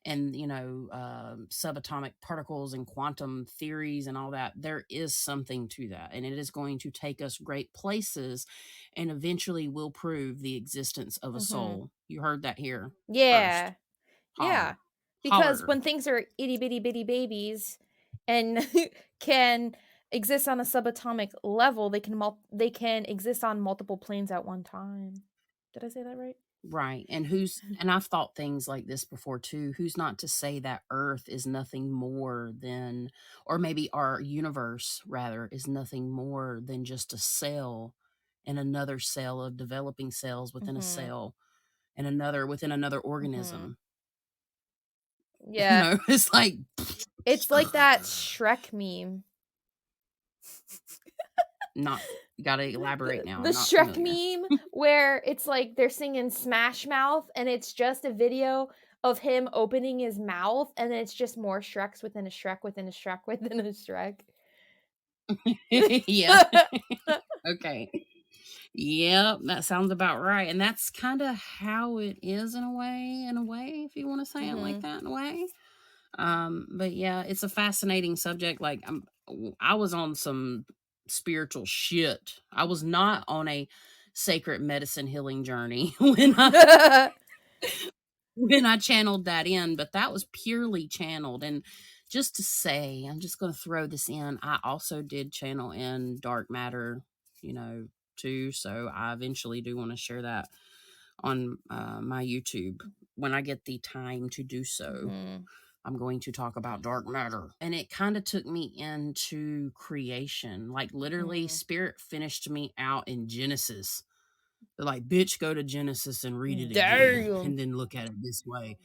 S2: and subatomic particles and quantum theories and all that, there is something to that, and it is going to take us great places and eventually will prove the existence of a soul. You heard that here
S1: Yeah.
S2: first.
S1: Yeah. Because
S2: Holler.
S1: when things are itty bitty bitty babies and can exist on a subatomic level, they can exist on multiple planes at one time. Did I say that right?
S2: Right. And I've thought things like this before too. Who's not to say that Earth is nothing more than, or maybe our universe rather, is nothing more than just a cell and another cell of developing cells within a cell and another within another organism.
S1: Yeah.
S2: It's like,
S1: it's like that Shrek meme.
S2: Not, gotta elaborate now.
S1: The Shrek meme where it's like they're singing Smash Mouth and it's just a video of him opening his mouth and it's just more Shreks within a Shrek within a Shrek within a Shrek.
S2: Yeah. Okay. Yep, that sounds about right. And that's kind of how it is in a way, if you want to say it like that, in a way. But yeah, it's a fascinating subject. Like I was on some spiritual shit. I was not on a sacred medicine healing journey when I channeled that in, but that was purely channeled. And just to say, I'm just going to throw this in. I also did channel in dark matter, too. So I eventually do want to share that on my YouTube when I get the time to do so. I'm going to talk about dark matter. And it kind of took me into creation. Like literally Spirit finished me out in Genesis. They're like, bitch, go to Genesis and read it again and then look at it this way.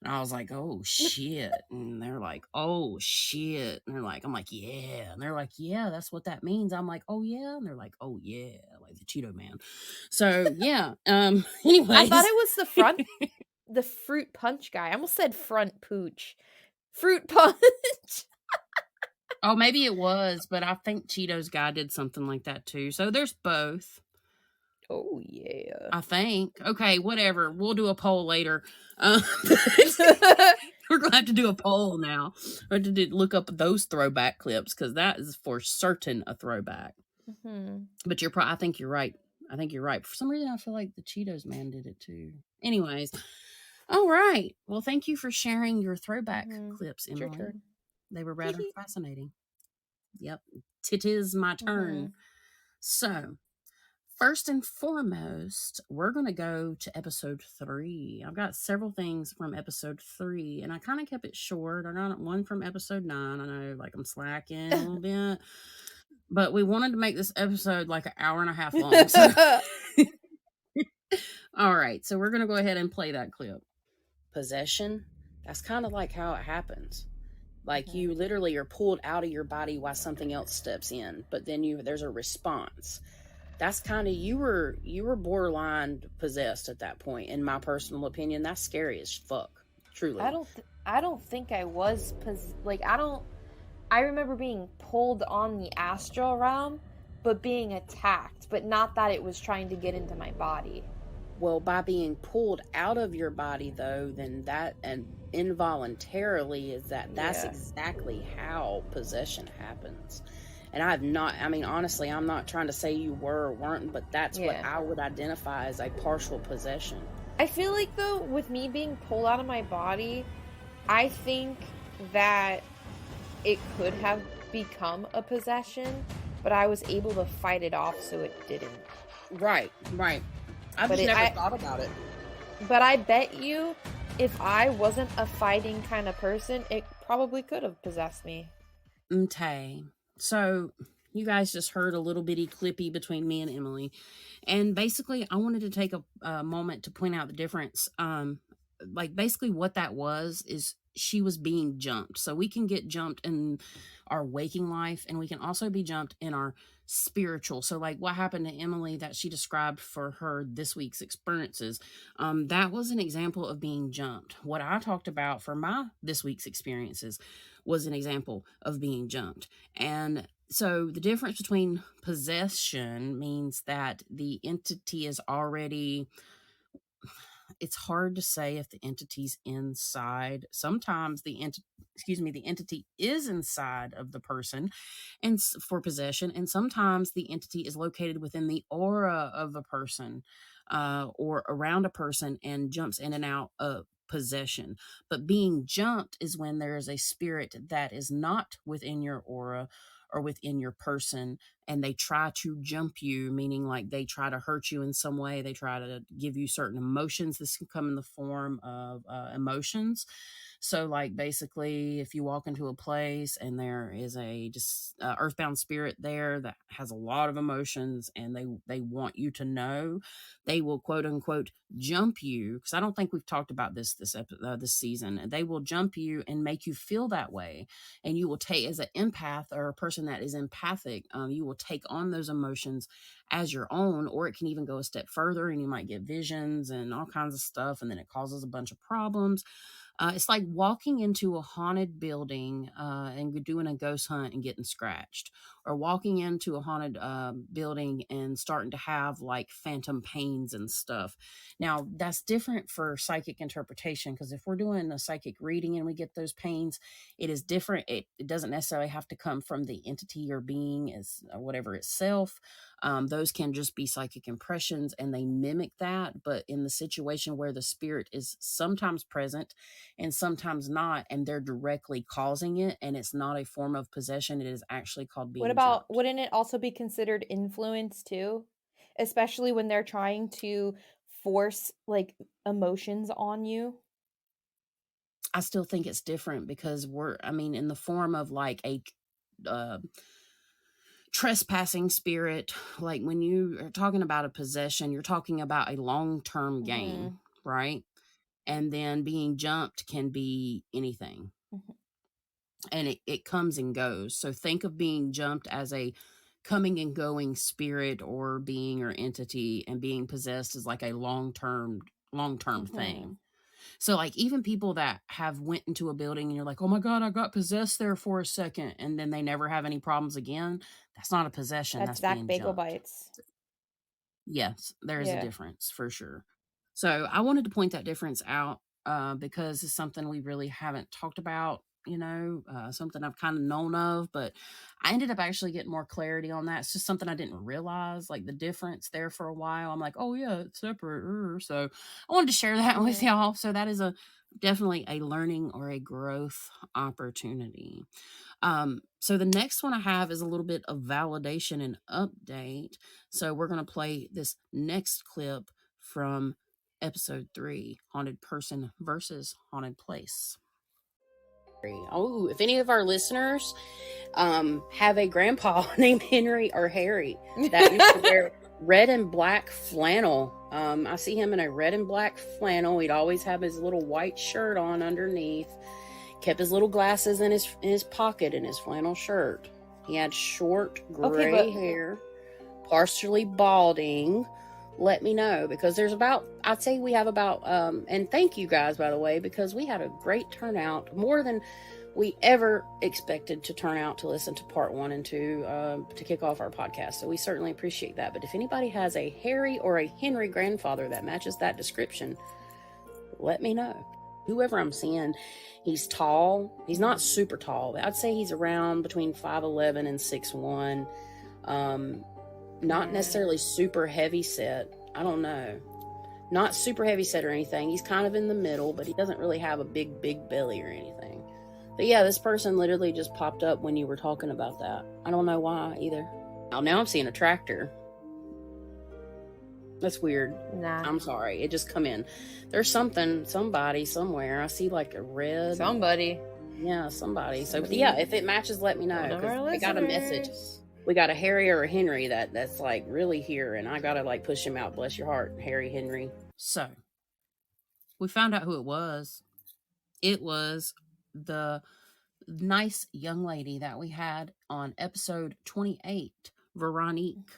S2: And I was like, oh shit. And they're like, oh shit. And they're like, I'm like, yeah. And they're like, yeah, that's what that means. I'm like, oh yeah. And they're like, oh yeah, like the Cheeto Man. So yeah. Anyways.
S1: I thought it was the fruit punch guy. I almost said front pooch. Fruit punch.
S2: Oh, maybe it was, but I think Cheeto's guy did something like that too. So there's both.
S1: Oh yeah.
S2: I think. Okay, whatever. We'll do a poll later. We're I have to do a poll now. I have to look up those throwback clips because that is for certain a throwback.
S1: Mhm.
S2: But I think you're right. I think you're right. For some reason, I feel like the Cheetos Man did it too. Anyways, all right. Well, thank you for sharing your throwback
S1: Mhm.
S2: clips,
S1: It's your
S2: Emily.
S1: turn.
S2: They were rather fascinating. Yep. It is my turn.
S1: Mhm.
S2: So, first and foremost, we're going to go to episode 3. I've got several things from episode 3, and I kind of kept it short. I got one from episode 9. I know, like, I'm slacking a little bit, but we wanted to make this episode like an hour and a half long. So, all right. So, we're going to go ahead and play that clip. Possession, that's kind of like how it happens. Like you literally are pulled out of your body while something else steps in, but then there's a response. That's kind of you were borderline possessed at that point. In my personal opinion, that's scary as fuck. Truly,
S1: I don't think I was like I remember being pulled on the astral realm, but being attacked, but not that it was trying to get into my body.
S2: well, by being pulled out of your body though, then that and involuntarily that's exactly how possession happens. And honestly, I'm not trying to say you were or weren't, but that's what I would identify as a partial possession.
S1: I feel like, though, with me being pulled out of my body, I think that it could have become a possession, but I was able to fight it off so it didn't.
S2: Right. I've just never thought about it.
S1: But I bet you, if I wasn't a fighting kind of person, it probably could have possessed me.
S2: Okay. So you guys just heard a little bitty clippy between me and Emily. And basically, I wanted to take a moment to point out the difference. Like, basically, what that was is she was being jumped. So we can get jumped in our waking life, and we can also be jumped in our spiritual. So, like, what happened to Emily that she described for her this week's experiences, that was an example of being jumped. What I talked about for my this week's experiences was an example of being jumped. And so the difference between possession means that the entity is already, it's hard to say if the entity's inside. Sometimes the entity is inside of the person and for possession, and sometimes the entity is located within the aura of a person or around a person and jumps in and out of possession. But being jumped is when there is a spirit that is not within your aura or within your person, and they try to jump you, meaning like they try to hurt you in some way. They try to give you certain emotions. This can come in the form of emotions. So, like, basically, if you walk into a place and there is a just earthbound spirit there that has a lot of emotions, and they want you to know, they will quote unquote jump you. Because I don't think we've talked about this season. They will jump you and make you feel that way, and you will take, as an empath or a person that is empathic, you will take on those emotions as your own, or it can even go a step further, and you might get visions and all kinds of stuff, and then it causes a bunch of problems. It's like walking into a haunted building and doing a ghost hunt and getting scratched, or walking into a haunted building and starting to have like phantom pains and stuff. Now, that's different for psychic interpretation, because if we're doing a psychic reading and we get those pains, it is different. It doesn't necessarily have to come from the entity or being as or whatever itself. Those can just be psychic impressions and they mimic that. But in the situation where the spirit is sometimes present and sometimes not, and they're directly causing it, and it's not a form of possession, it is actually called being
S1: What about,
S2: jumped.
S1: wouldn't it also be considered influence too? Especially when they're trying to force like emotions on you?
S2: I still think it's different because in the form of like a uh, trespassing spirit, like when you are talking about a possession, you're talking about a long term gain,
S1: Mhm.
S2: right? And then being jumped can be anything,
S1: Mhm.
S2: and it comes and goes. So think of being jumped as a coming and going spirit or being or entity, and being possessed is like a long term thing.
S1: Mhm.
S2: So like even people that have went into a building and you're like, oh my God, I got possessed there for a second, and then they never have any problems again. That's not a possession.
S1: That's
S2: That's
S1: Zach
S2: being
S1: Bagel
S2: jumped.
S1: Bites.
S2: Yes, there is a
S1: Yeah.
S2: difference for sure. So I wanted to point that difference out. because it's something we really haven't talked about, something I've kind of known of, but I ended up actually getting more clarity on that. It's just something I didn't realize, like the difference there for a while. I'm like, oh yeah, it's separate. So I wanted to share that with y'all. So that is definitely a learning or a growth opportunity. So the next one I have is a little bit of validation and update. So we're going to play this next clip from episode 3, Haunted Person versus Haunted Place. Oh, if any of our listeners have a grandpa named Henry or Harry that used to wear red and black flannel. I see him in a red and black flannel. He'd always have his little white shirt on underneath. Kept his little glasses in his pocket in his flannel shirt. He had short gray hair, partially balding. Let me know, because I'd say we have about, and thank you guys, by the way, because we had a great turnout, more than we ever expected to turn out to listen to part 1 and 2 to kick off our podcast. So we certainly appreciate that. But if anybody has a Harry or a Henry grandfather that matches that description, let me know. Whoever I'm seeing, he's tall. He's not super tall. I'd say he's around between 5'11" and 6'1". Not necessarily super heavy set. I don't know. Not super heavy set or anything. He's kind of in the middle, but he doesn't really have a big belly or anything. But yeah, this person literally just popped up when you were talking about that. I don't know why either. Now I'm seeing a tractor. That's weird.
S1: Nah.
S2: I'm sorry. It just come in. There's somebody, somewhere. I see like a red.
S1: Somebody.
S2: Yeah, somebody. So yeah, if it matches, let me know.
S1: We
S2: got a message. We got a Harry or a Henry that's like really here, and I gotta like push him out. Bless your heart, Harry, Henry. So we found out who it was. It was the nice young lady that we had on episode 28, Veronique,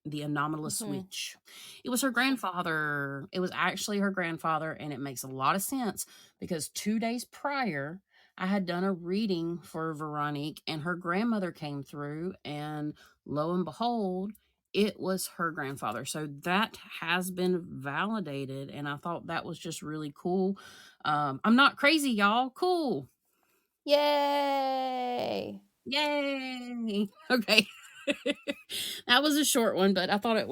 S2: the anomalous witch. It was her grandfather. It was actually her grandfather, and it makes a lot of sense because 2 days prior, I had done a reading for Veronique, and her grandmother came through, and lo and behold, it was her grandfather. So that has been validated, and I thought that was just really cool. I'm not crazy, y'all. Cool.
S1: Yay!
S2: Yay! Okay. That was a short one, but I thought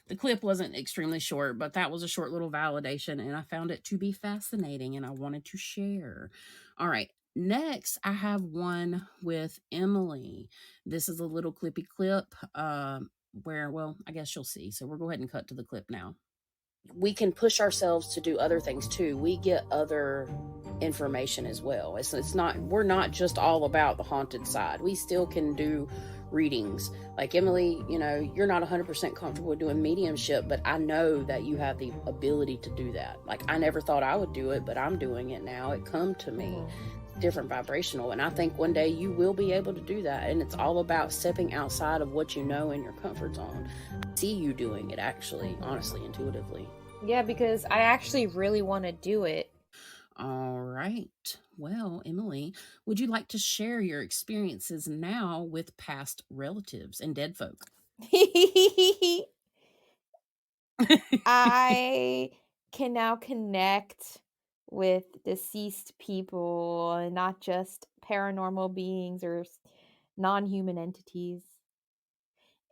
S2: the clip wasn't extremely short, but that was a short little validation, and I found it to be fascinating, and I wanted to share. All right. Next, I have one with Emily. This is a little clippy clip where, I guess you'll see. So we'll go ahead and cut to the clip now. We can push ourselves to do other things too. We get other information as well. We're not just all about the haunted side. We still can do readings. Like Emily, you're not 100% comfortable with doing mediumship, but I know that you have the ability to do that. Like I never thought I would do it, but I'm doing it now. It come to me. Different vibrational, and I think one day you will be able to do that, and it's all about stepping outside of what you know in your comfort zone. I see you doing it, actually, honestly, intuitively.
S1: Yeah, because I actually really want to do it.
S2: All right. Well, Emily, would you like to share your experiences now with past relatives and dead folk?
S1: I can now connect with deceased people and not just paranormal beings or non-human entities.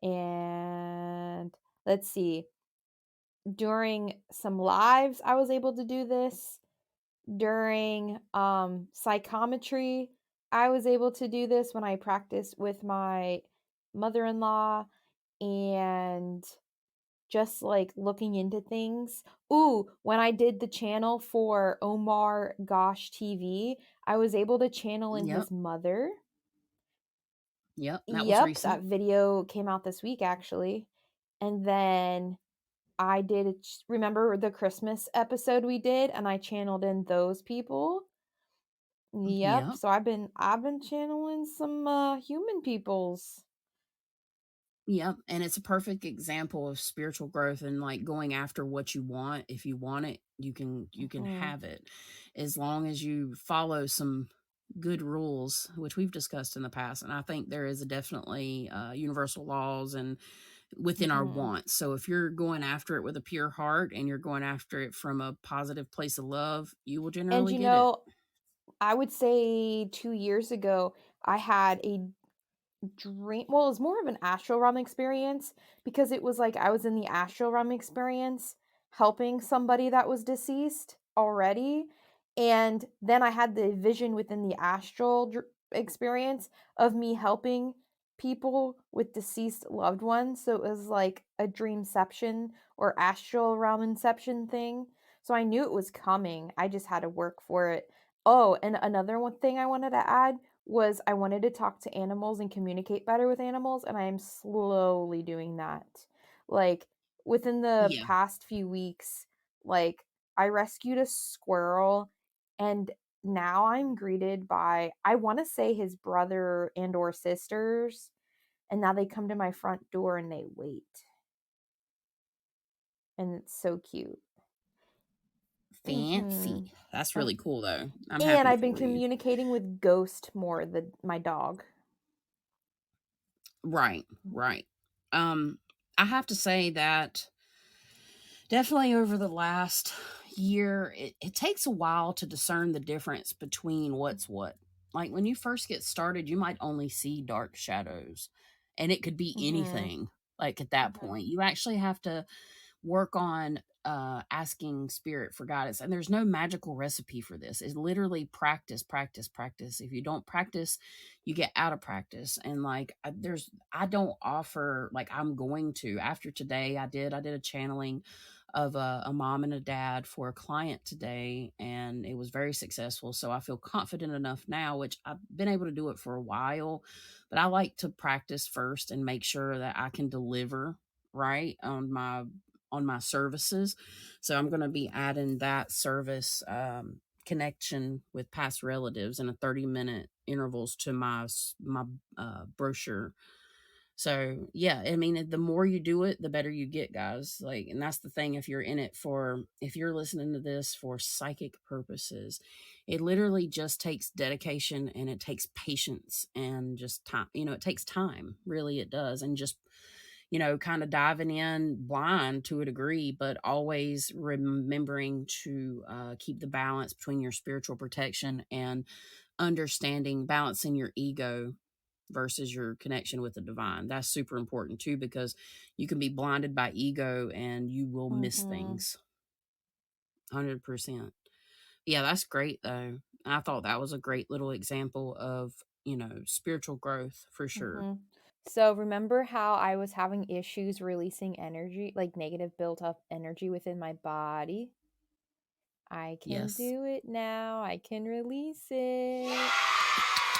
S1: And let's see, during some lives I was able to do this. During psychometry I was able to do this when I practiced with my mother-in-law, and just like looking into things. Ooh, when I did the channel for Omar Gosh TV, I was able to channel in his mother.
S2: Yep, that was recent.
S1: That video came out this week actually. And then I did remember the Christmas episode we did, and I channeled in those people. Yep. So I've been channeling some human peoples.
S2: Yep, and it's a perfect example of spiritual growth and like going after what you want. If you want it, you can have it, as long as you follow some good rules, which we've discussed in the past. And I think there is definitely universal laws and within our
S1: Mhm.
S2: wants. So if you're going after it with a pure heart and you're going after it from a positive place of love, you will
S1: And,
S2: generally get it.
S1: I would say 2 years ago, I had a dream, well, it was more of an astral realm experience because it was like I was in the astral realm experience helping somebody that was deceased already, and then I had the vision within the experience of me helping people with deceased loved ones, so it was like a dreamception or astral realm inception thing. So I knew it was coming, I just had to work for it. Oh, and another one thing I wanted to add was I wanted to talk to animals and communicate better with animals, and I am slowly doing that. Like, within the
S2: Yeah.
S1: past few weeks, like, I rescued a squirrel, and now I'm greeted by, I want to say, his brother and or sisters, and now they come to my front door and they wait. And it's so cute.
S2: Fancy.
S1: Mhm.
S2: That's
S1: Um,
S2: really cool though. I'm
S1: and
S2: happy
S1: I've been
S2: for you.
S1: communicating with Ghost more, my dog.
S2: Right, right. I have to say that definitely over the last year, it takes a while to discern the difference between what's what. Like when you first get started, you might only see dark shadows, and it could be
S1: Mhm.
S2: anything. Like at that
S1: Mhm.
S2: point, you actually have to work on asking spirit for guidance. And there's no magical recipe for this. It's literally practice, practice, practice. If you don't practice, you get out of practice. And like I don't offer, like, I'm going to after today. I did a channeling of a mom and a dad for a client today, and it was very successful. So I feel confident enough now, which I've been able to do it for a while, but I like to practice first and make sure that I can deliver right on my services. So I'm going to be adding that service connection with past relatives in a 30-minute intervals to my brochure. So yeah, I mean, the more you do it, the better you get, guys. Like, and that's the thing. If you're listening to this for psychic purposes, it literally just takes dedication and it takes patience and just time. It takes time. Really, it does. And just kind of diving in blind to a degree, but always remembering to keep the balance between your spiritual protection and understanding, balancing your ego versus your connection with the divine. That's super important too, because you can be blinded by ego and you will miss
S1: Mhm.
S2: things. 100%. Yeah, that's great though. I thought that was a great little example of, spiritual growth for sure.
S1: Mhm. So remember how I was having issues releasing energy, like negative built up energy within my body? I can
S2: Yes.
S1: do it now. I can release it.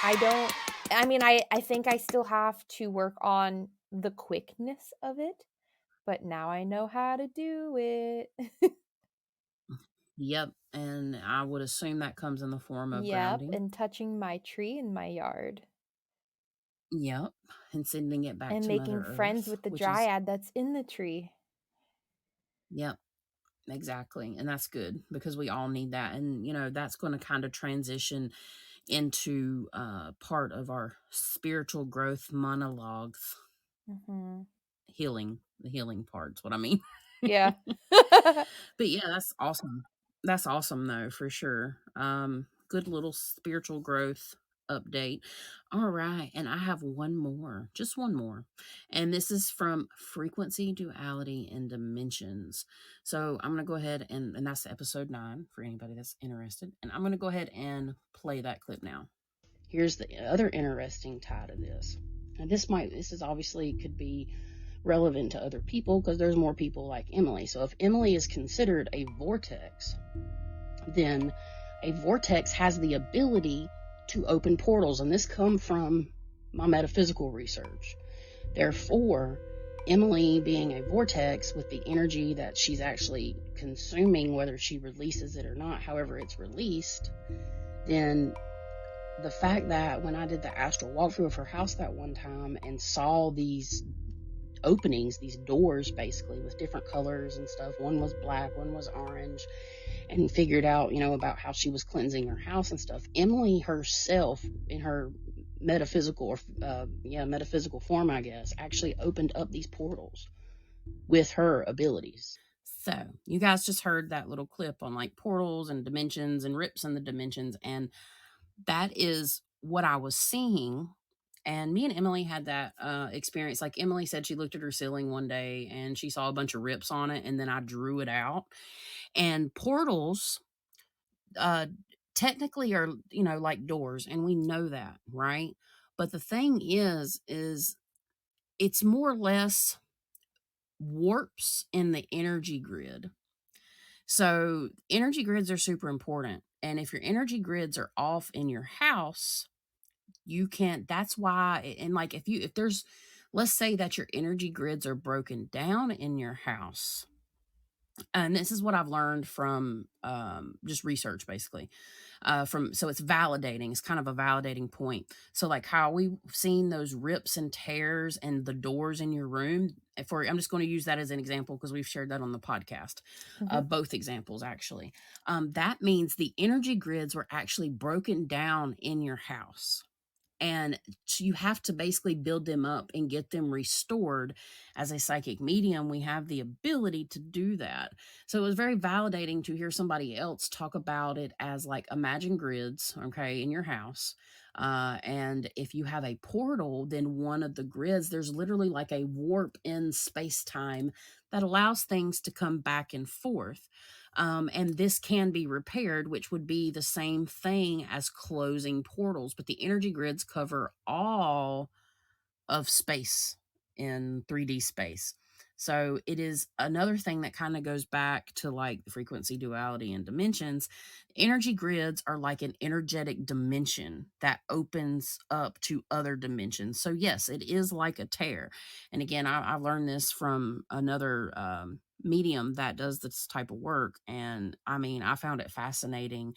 S1: I don't I mean I think I still have to work on the quickness of it, but now I know how to do it.
S2: Yep. And I would assume that comes in the form of
S1: Yep,
S2: grounding.
S1: and touching my tree in my yard
S2: Yep. And sending it back
S1: and
S2: to
S1: making
S2: Mother
S1: friends
S2: Earth,
S1: with the
S2: which is,
S1: dryad that's in the tree.
S2: yep, exactly. And that's good because we all need that. And, that's going to kind of transition into part of our spiritual growth monologues,
S1: Mhm.
S2: the healing part's what I mean.
S1: Yeah.
S2: But yeah, that's awesome. That's awesome though, for sure. Good little spiritual growth update. All right, and I have one more, just one more. And this is from Frequency, Duality, and Dimensions. So I'm gonna go ahead and that's episode 9 for anybody that's interested. And I'm gonna go ahead and play that clip now. Here's the other interesting tie to this. And this is obviously could be relevant to other people because there's more people like Emily. So if Emily is considered a vortex, then a vortex has the ability to open portals. And this comes from my metaphysical research. Therefore, Emily being a vortex with the energy that she's actually consuming, whether she releases it or not, however it's released, then the fact that when I did the astral walkthrough of her house that one time and saw these openings, these doors basically with different colors and stuff, one was black, one was orange, and figured out, about how she was cleansing her house and stuff. Emily herself, in her metaphysical or metaphysical form, I guess, actually opened up these portals with her abilities. So you guys just heard that little clip on like portals and dimensions and rips in the dimensions, and that is what I was seeing. And me and Emily had that experience. Like Emily said, she looked at her ceiling one day and she saw a bunch of rips on it, and then I drew it out. And portals uh technically are, like doors, and we know that, right? But the thing is it's more or less warps in the energy grid. So energy grids are super important, and if your energy grids are off in your house, you can't. That's why. And like if there's, let's say that your energy grids are broken down in your house, and this is what I've learned from just research, basically. So it's validating. It's kind of a validating point. So like how we've seen those rips and tears and the doors in your room. I'm just going to use that as an example because we've shared that on the podcast.
S1: Mhm.
S2: Both examples actually. That means the energy grids were actually broken down in your house, and you have to basically build them up and get them restored. As a psychic medium, we have the ability to do that. So it was very validating to hear somebody else talk about it as like imagine grids, okay, in your house. And if you have a portal, then one of the grids, there's literally like a warp in space time that allows things to come back and forth. And this can be repaired, which would be the same thing as closing portals. But the energy grids cover all of space in 3D space. So it is another thing that kind of goes back to like the frequency duality and dimensions. Energy grids are like an energetic dimension that opens up to other dimensions. So yes, it is like a tear. And again, I learned this from another medium that does this type of work. And I mean, I found it fascinating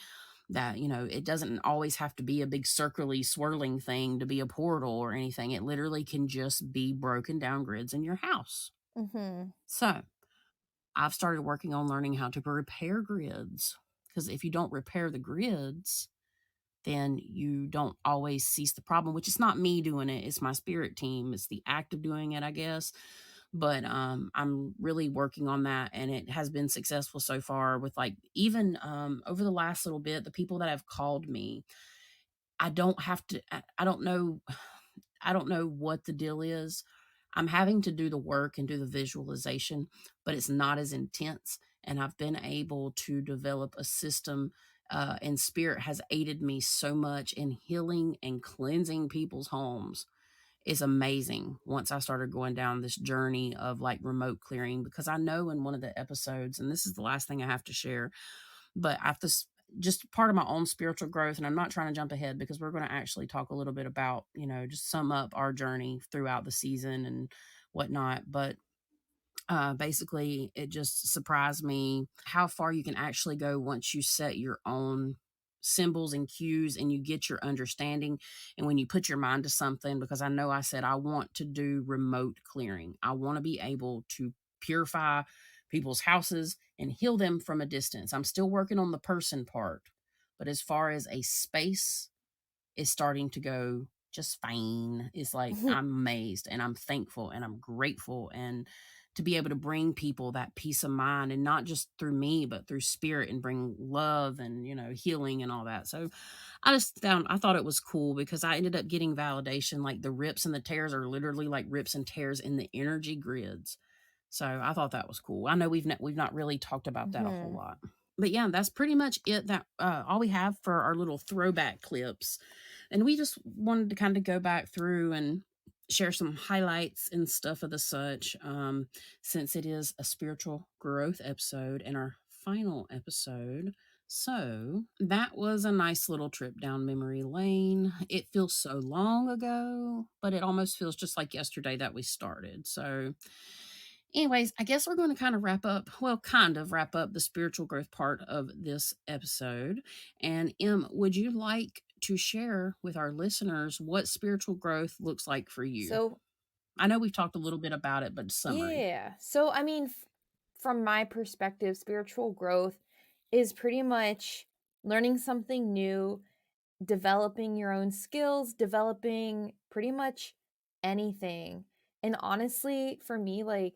S2: that it doesn't always have to be a big circly swirling thing to be a portal or anything. It literally can just be broken down grids in your house.
S1: Mhm.
S2: So I've started working on learning how to repair grids, because if you don't repair the grids, then you don't always cease the problem, which is not me doing it. It's my spirit team. It's the act of doing it, I guess. But I'm really working on that, and it has been successful so far with like even over the last little bit, the people that have called me, I don't have to, I don't know, I don't know what the deal is. I'm having to do the work and do the visualization, but it's not as intense. And I've been able to develop a system, and spirit has aided me so much in healing and cleansing people's homes. It's amazing once I started going down this journey of like remote clearing, because I know in one of the episodes, and this is the last thing I have to share, but after just part of my own spiritual growth, and I'm not trying to jump ahead because we're going to actually talk a little bit about, just sum up our journey throughout the season and whatnot. But basically, it just surprised me how far you can actually go once you set your own symbols and cues and you get your understanding. And when you put your mind to something, because I know I said I want to do remote clearing, I want to be able to purify people's houses and heal them from a distance. I'm still working on the person part, but as far as a space is starting to go just fine. It's like I'm amazed and I'm thankful and I'm grateful, and to be able to bring people that peace of mind, and not just through me but through spirit, and bring love and healing and all that. So I thought it was cool because I ended up getting validation, like the rips and the tears are literally like rips and tears in the energy grids. So I thought that was cool. I know we've not really talked about that a whole
S1: Mhm.
S2: lot. But yeah, that's pretty much it. That all we have for our little throwback clips, and we just wanted to kind of go back through and share some highlights and stuff of the such, since it is a spiritual growth episode and our final episode. So that was a nice little trip down memory lane. It feels so long ago, but it almost feels just like yesterday that we started. So anyways, I guess we're going to kind of wrap up the spiritual growth part of this episode. And would you like to share with our listeners what spiritual growth looks like for you?
S1: So,
S2: I know we've talked a little bit about it, but summary.
S1: yeah. So, I mean, from my perspective, spiritual growth is pretty much learning something new developing your own skills, developing pretty much anything. And honestly, for me, like,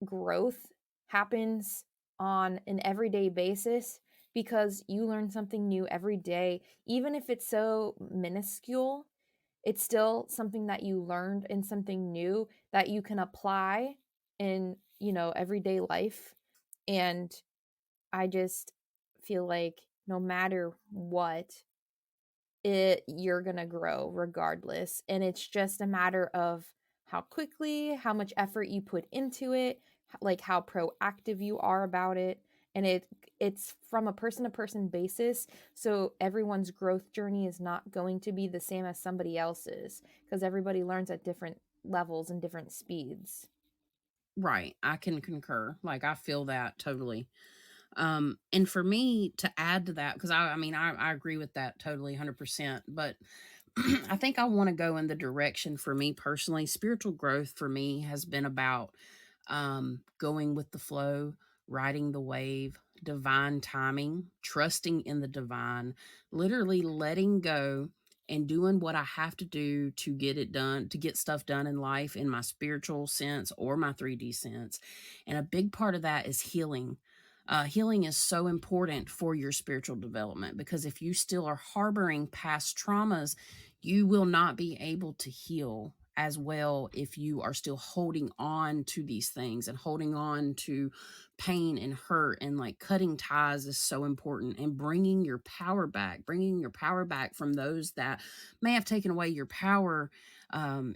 S1: growth happens on an everyday basis because you learn something new every day, even if it's so minuscule. It's still something that you learned and something new that you can apply in, everyday life. And I just feel like no matter what, you're going to grow regardless. And it's just a matter of how quickly, how much effort you put into it, like how proactive you are about it. And it's from a person to person basis, so everyone's growth journey is not going to be the same as somebody else's, because everybody learns at different levels and different speeds.
S2: Right. I can concur. Like, I feel that totally. And for me to add to that, because I mean, I agree with that totally 100%, but I think I want to go in the direction for me personally. Spiritual growth for me has been about going with the flow, riding the wave, divine timing, trusting in the divine, literally letting go and doing what I have to do to get it done, to get stuff done in life in my spiritual sense or my 3D sense. And a big part of that is healing. Healing is so important for your spiritual development, because if you still are harboring past traumas, you will not be able to heal as well if you are still holding on to these things and holding on to pain and hurt. And like, cutting ties is so important, and bringing your power back from those that may have taken away your power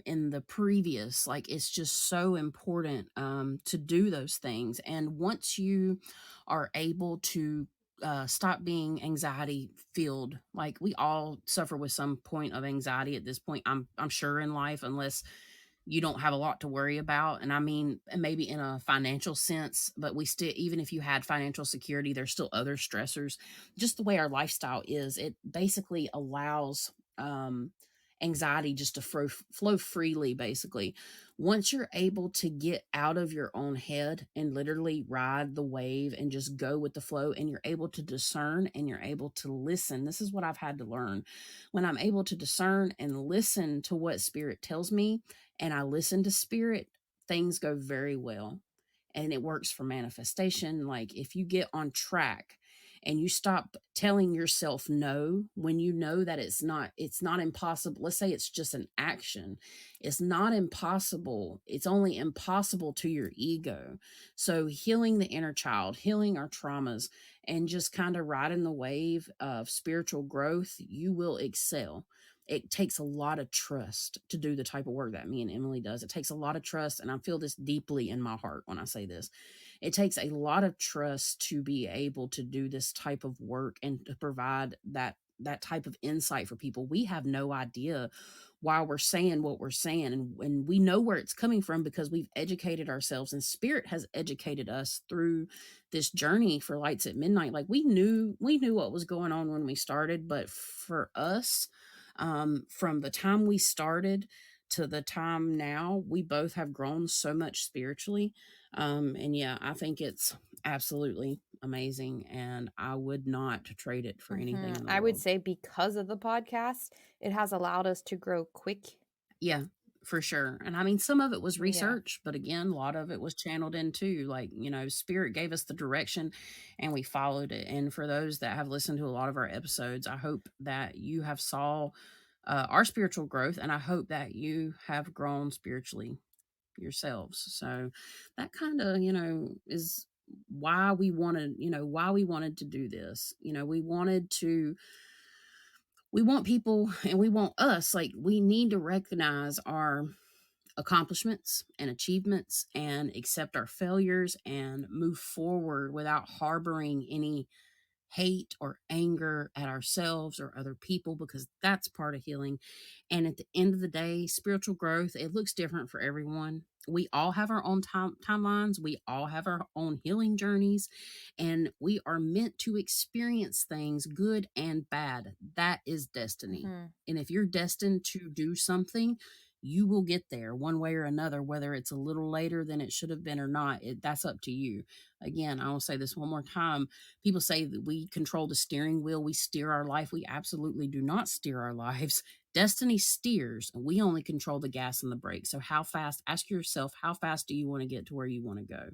S2: in the previous. Like, it's just so important to do those things. And once you are able to stop being anxiety filled, like, we all suffer with some point of anxiety at this point, I'm sure, in life, unless you don't have a lot to worry about. And I mean, maybe in a financial sense, but we still, even if you had financial security, there's still other stressors. Just the way our lifestyle is, it basically allows anxiety just to flow freely, basically. Once you're able to get out of your own head and literally ride the wave and just go with the flow, and you're able to discern and you're able to listen. This is what I've had to learn. When I'm able to discern and listen to what spirit tells me, and I listen to spirit, things go very well. And it works for manifestation. Like, if you get on track and you stop telling yourself no when you know that it's not impossible. Let's say it's just an action. It's not impossible. It's only impossible to your ego. So healing the inner child, healing our traumas, and just kind of riding the wave of spiritual growth, you will excel. It takes a lot of trust to do the type of work that me and Emily does. It takes a lot of trust, and I feel this deeply in my heart when I say this. It takes a lot of trust to be able to do this type of work and to provide that type of insight for people. We have no idea why we're saying what we're saying, and we know where it's coming from because we've educated ourselves, and spirit has educated us through this journey for Lights at Midnight. Like, we knew what was going on when we started, but for us, from the time we started to the time now, we both have grown so much spiritually. And yeah, I think it's absolutely amazing, and I would not trade it for anything in the
S1: I would
S2: world.
S1: say because of the podcast, it has allowed us to grow quick.
S2: Yeah, for sure. And I mean, some of it was
S1: Yeah.
S2: research, but again, a lot of it was channeled into, like, spirit gave us the direction and we followed it. And for those that have listened to a lot of our episodes, I hope that you have saw our spiritual growth, and I hope that you have grown spiritually yourselves. So that kind of, is why we wanted to do this. We want people, and we want us, like, we need to recognize our accomplishments and achievements and accept our failures and move forward without harboring any hate or anger at ourselves or other people, because that's part of healing. And at the end of the day, spiritual growth, it looks different for everyone. We all have our own timelines. We all have our own healing journeys, and we are meant to experience things good and bad. That is destiny.
S1: Hmm.
S2: And if you're destined to do something, You will get there one way or another, whether it's a little later than it should have been or not. That's up to you. Again, I will say this one more time. People say that we control the steering wheel, we steer our life. We absolutely do not steer our lives. Destiny steers, and we only control the gas and the brake. So how fast, ask yourself, how fast do you want to get to where you want to go?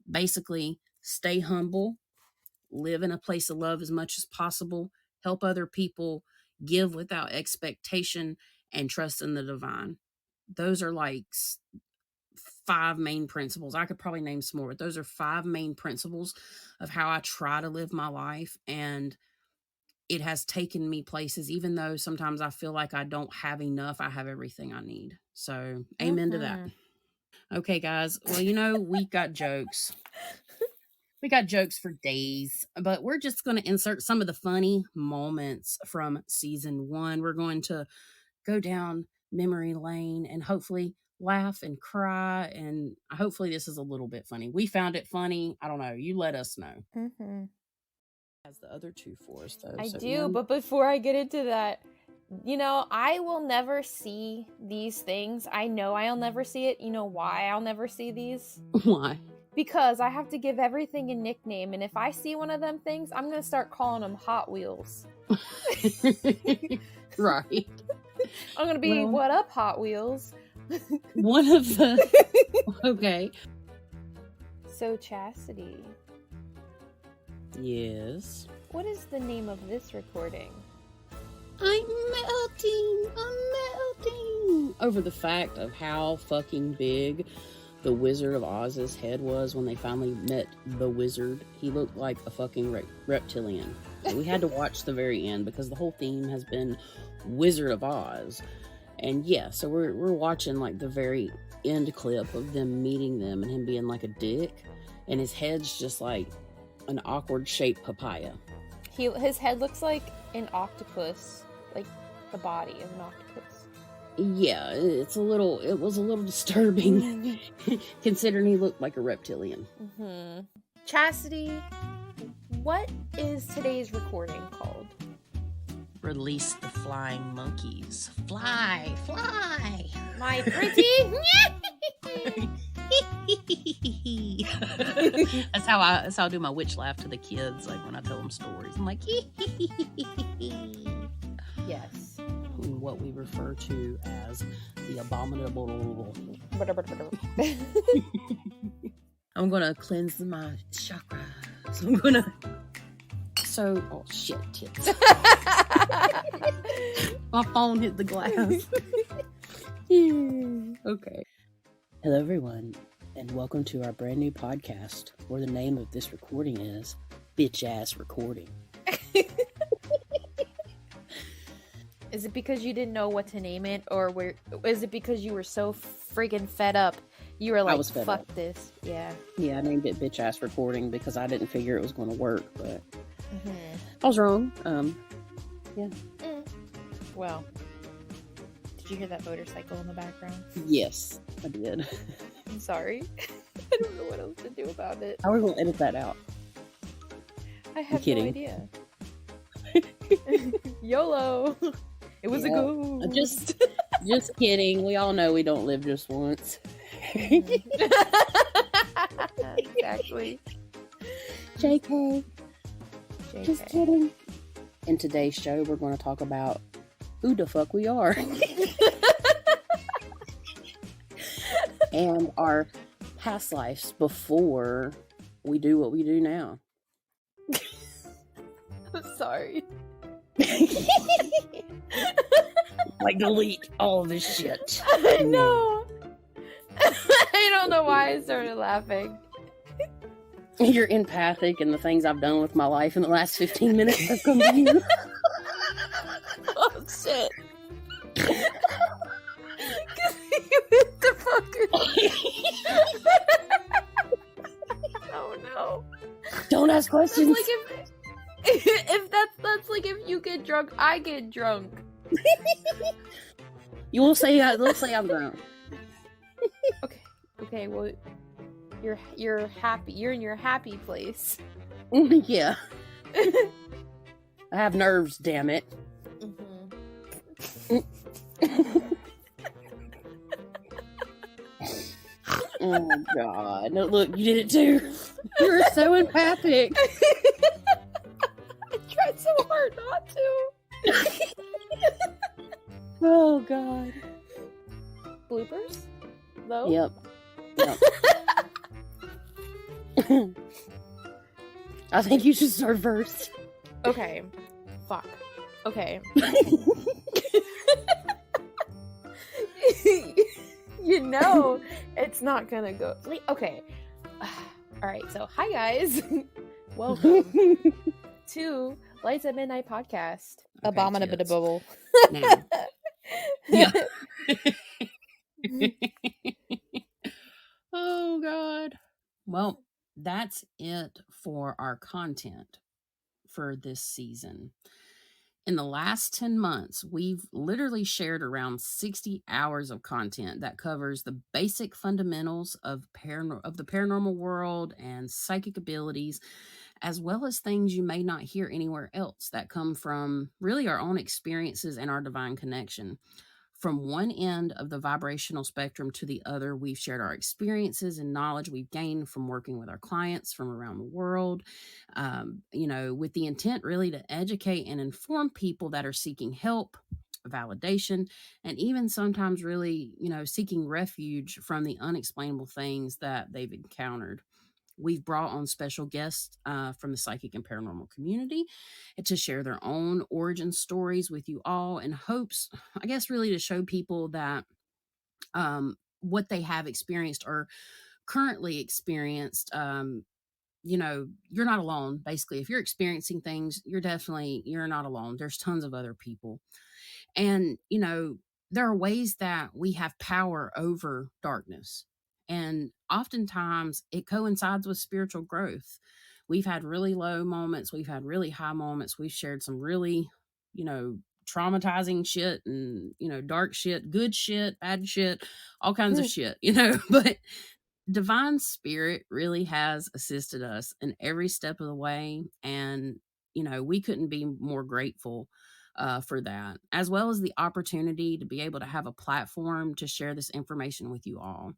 S2: Basically, stay humble, live in a place of love as much as possible, help other people, give without expectation, and trust in the divine. Those are like 5 main principles. I could probably name some more, but those are 5 main principles of how I try to live my life. And it has taken me places, even though sometimes I feel like I don't have enough, I have everything I need. So, amen to that. Okay, guys. Well, we got jokes. We got jokes for days, but we're just going to insert some of the funny moments from season 1. We're going to go down memory lane and hopefully laugh and cry. And hopefully this is a little bit funny. We found it funny. I don't know. You let us know. Has the other 2 for us, though.
S1: I
S2: So,
S1: do,
S2: Ian?
S1: but before I get into that, I will never see these things. I know I'll never see it. You know why I'll never see these?
S2: Why?
S1: Because I have to give everything a nickname, and if I see one of them things, I'm going to start calling them Hot Wheels.
S2: Right.
S1: I'm going to be, what up, Hot Wheels?
S2: One of the... Okay.
S1: So, Chastity.
S2: Yes.
S1: What is the name of this recording?
S2: I'm melting over the fact of how fucking big the Wizard of Oz's head was when they finally met the wizard. He looked like a fucking reptilian. So we had to watch the very end because the whole theme has been Wizard of Oz. And yeah, so we're watching like the very end clip of them meeting them and him being like a dick, and his head's just like an awkward shaped papaya.
S1: His head looks like an octopus, like the body of an octopus.
S2: Yeah, it was a little disturbing considering he looked like a reptilian.
S1: Chastity, what is today's recording called?
S2: Release the flying monkeys. Fly!
S1: My pretty.
S2: That's how I do my witch laugh to the kids, like when I tell them stories. I'm like,
S1: Yes.
S2: What we refer to as the abominable. I'm gonna cleanse my chakras. Oh shit, tits. My phone hit the glass. Okay. Hello, everyone, and welcome to our brand new podcast, where the name of this recording is Bitch Ass Recording.
S1: Is it because you didn't know what to name it, or is it because you were so friggin' fed up? You were like,
S2: I was fed
S1: fuck
S2: up.
S1: this. Yeah.
S2: Yeah, I named it Bitch Ass Recording because I didn't figure it was going to work, but I was wrong. Yeah.
S1: Well, did you hear that motorcycle in the background?
S2: Yes, I did.
S1: I'm sorry. I don't know what else to do about it.
S2: How are we going to edit that out?
S1: I have no
S2: kidding.
S1: idea. YOLO. It was a go.
S2: Just kidding. We all know we don't live just once.
S1: Exactly.
S2: JK. Just kidding. In today's show, we're going to talk about who the fuck we are. And our past lives before we do what we do now.
S1: I'm sorry.
S2: Like, delete all of this shit.
S1: I know. I don't know why I started laughing.
S2: You're empathic, and the things I've done with my life in the last 15 minutes have come to you.
S1: Oh, shit. What the fuck? Oh, no.
S2: Don't ask questions.
S1: Like if that's like if you get drunk, I get drunk.
S2: You will say, let's say I'm drunk.
S1: Okay, well, you're happy. You're in your happy place.
S2: Yeah. I have nerves, damn it. Oh God! No, look, you did it too. You're so empathic.
S1: I tried so hard not to.
S2: Oh God.
S1: Bloopers? Though?
S2: Yep. I think you should start first.
S1: Okay. Fuck. Okay. You know it's not gonna go. Okay. Alright, so hi guys. Welcome to Lights at Midnight podcast.
S2: Okay,
S1: Abominable.
S2: Now. Yeah. Oh God. Well, that's it for our content for this season. In the last 10 months, we've literally shared around 60 hours of content that covers the basic fundamentals of the paranormal world and psychic abilities, as well as things you may not hear anywhere else that come from really our own experiences and our divine connection. From one end of the vibrational spectrum to the other, we've shared our experiences and knowledge we've gained from working with our clients from around the world, with the intent really to educate and inform people that are seeking help, validation, and even sometimes really, seeking refuge from the unexplainable things that they've encountered. We've brought on special guests from the psychic and paranormal community to share their own origin stories with you all in hopes, I guess, really to show people that what they have experienced or currently experienced, you're not alone. Basically, if you're experiencing things, you're not alone. There's tons of other people. And, there are ways that we have power over darkness. And oftentimes it coincides with spiritual growth. We've had really low moments, we've had really high moments, we've shared some really, traumatizing shit and, dark shit, good shit, bad shit, all kinds of shit, but divine spirit really has assisted us in every step of the way. And, we couldn't be more grateful for that, as well as the opportunity to be able to have a platform to share this information with you all.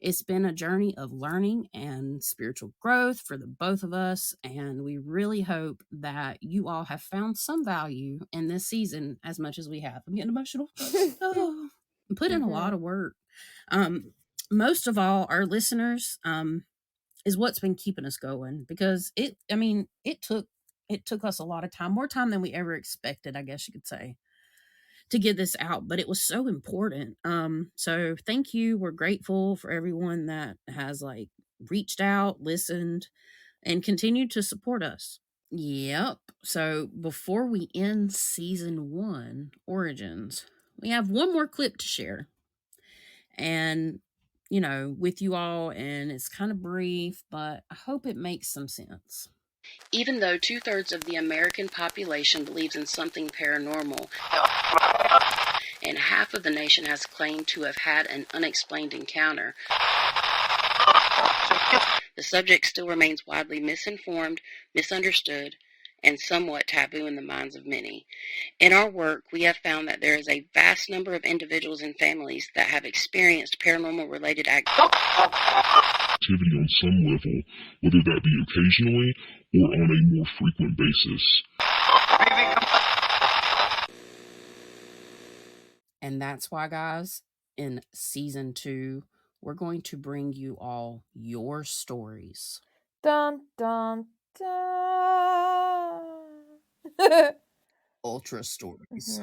S2: It's been a journey of learning and spiritual growth for the both of us, and we really hope that you all have found some value in this season as much as we have. I'm getting emotional. Oh, put in a lot of work. Most of all, our listeners is what's been keeping us going, because it took us a lot of time, more time than we ever expected, I guess you could say, to get this out, but it was so important. So thank you. We're grateful for everyone that has reached out, listened, and continued to support us. Yep. So before we end season 1 Origins, we have one more clip to share. And with you all, and it's kind of brief, but I hope it makes some sense. Even though 2/3 of the American population believes in something paranormal, and half of the nation has claimed to have had an unexplained encounter, the subject still remains widely misinformed, misunderstood, and somewhat taboo in the minds of many. In our work, we have found that there is a vast number of individuals and families that have experienced paranormal-related activity
S4: on some level, whether that be occasionally or on a more frequent basis.
S2: And that's why, guys, in season 2, we're going to bring you all your stories.
S1: Dun, dun, dun.
S2: Ultra stories.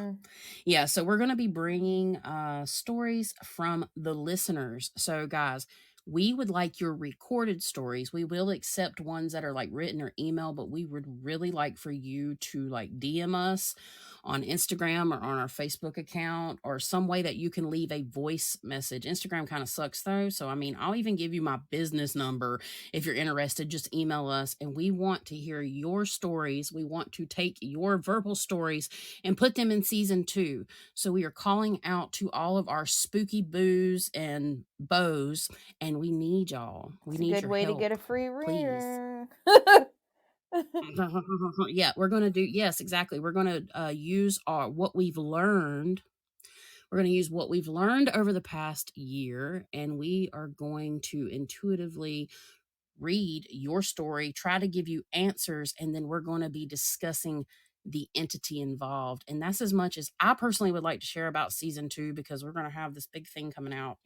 S2: Yeah, so we're going to be bringing stories from the listeners. So, guys, we would like your recorded stories. We will accept ones that are written or email, but we would really like for you to DM us on Instagram or on our Facebook account, or some way that you can leave a voice message. Instagram kind of sucks though. So, I'll even give you my business number if you're interested. Just email us, and we want to hear your stories. We want to take your verbal stories and put them in season 2. So we are calling out to all of our spooky boos and bows, and we need y'all. We need your help.
S1: Good way to get a free reader.
S2: Yeah, we're going to do, yes, exactly. We're going to use what we've learned We're going to use what we've learned over the past year, and we are going to intuitively read your story, try to give you answers, and then we're going to be discussing the entity involved. And that's as much as I personally would like to share about season 2, because we're going to have this big thing coming out,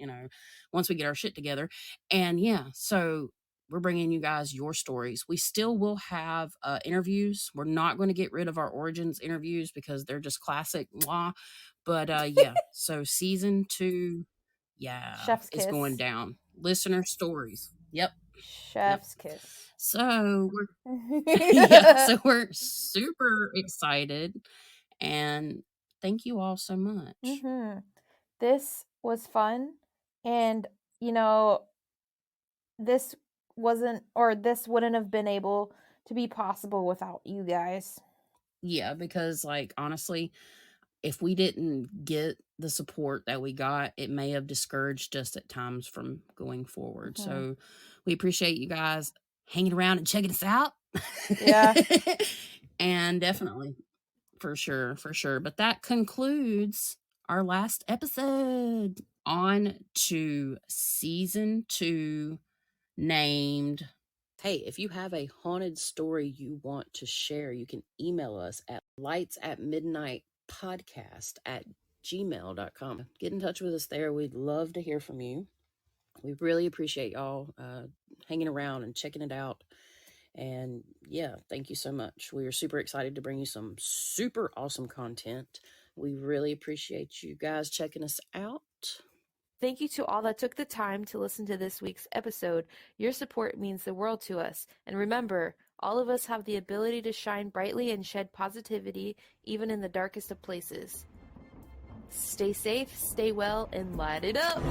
S2: once we get our shit together. And yeah, so we're bringing you guys your stories. We still will have interviews. We're not going to get rid of our origins interviews because they're just classic. Mwah. But yeah, so season 2, yeah,
S1: Chef's
S2: is going
S1: kiss.
S2: down. Listener stories. Yep.
S1: Chef's kiss.
S2: So yeah, so we're super excited, and thank you all so much.
S1: This was fun, and this wouldn't have been able to be possible without you guys.
S2: Yeah, because honestly, if we didn't get the support that we got, it may have discouraged us at times from going forward. So we appreciate you guys hanging around and checking us out.
S1: Yeah.
S2: And definitely, for sure. But that concludes our last episode. On to season 2, named... Hey, if you have a haunted story you want to share, you can email us at lightsatmidnightpodcast@gmail.com. Get in touch with us there. We'd love to hear from you. We really appreciate y'all hanging around and checking it out. And yeah, thank you so much. We are super excited to bring you some super awesome content. We really appreciate you guys checking us out.
S1: Thank you to all that took the time to listen to this week's episode. Your support means the world to us. And remember, all of us have the ability to shine brightly and shed positivity, even in the darkest of places. Stay safe, stay well, and light it up!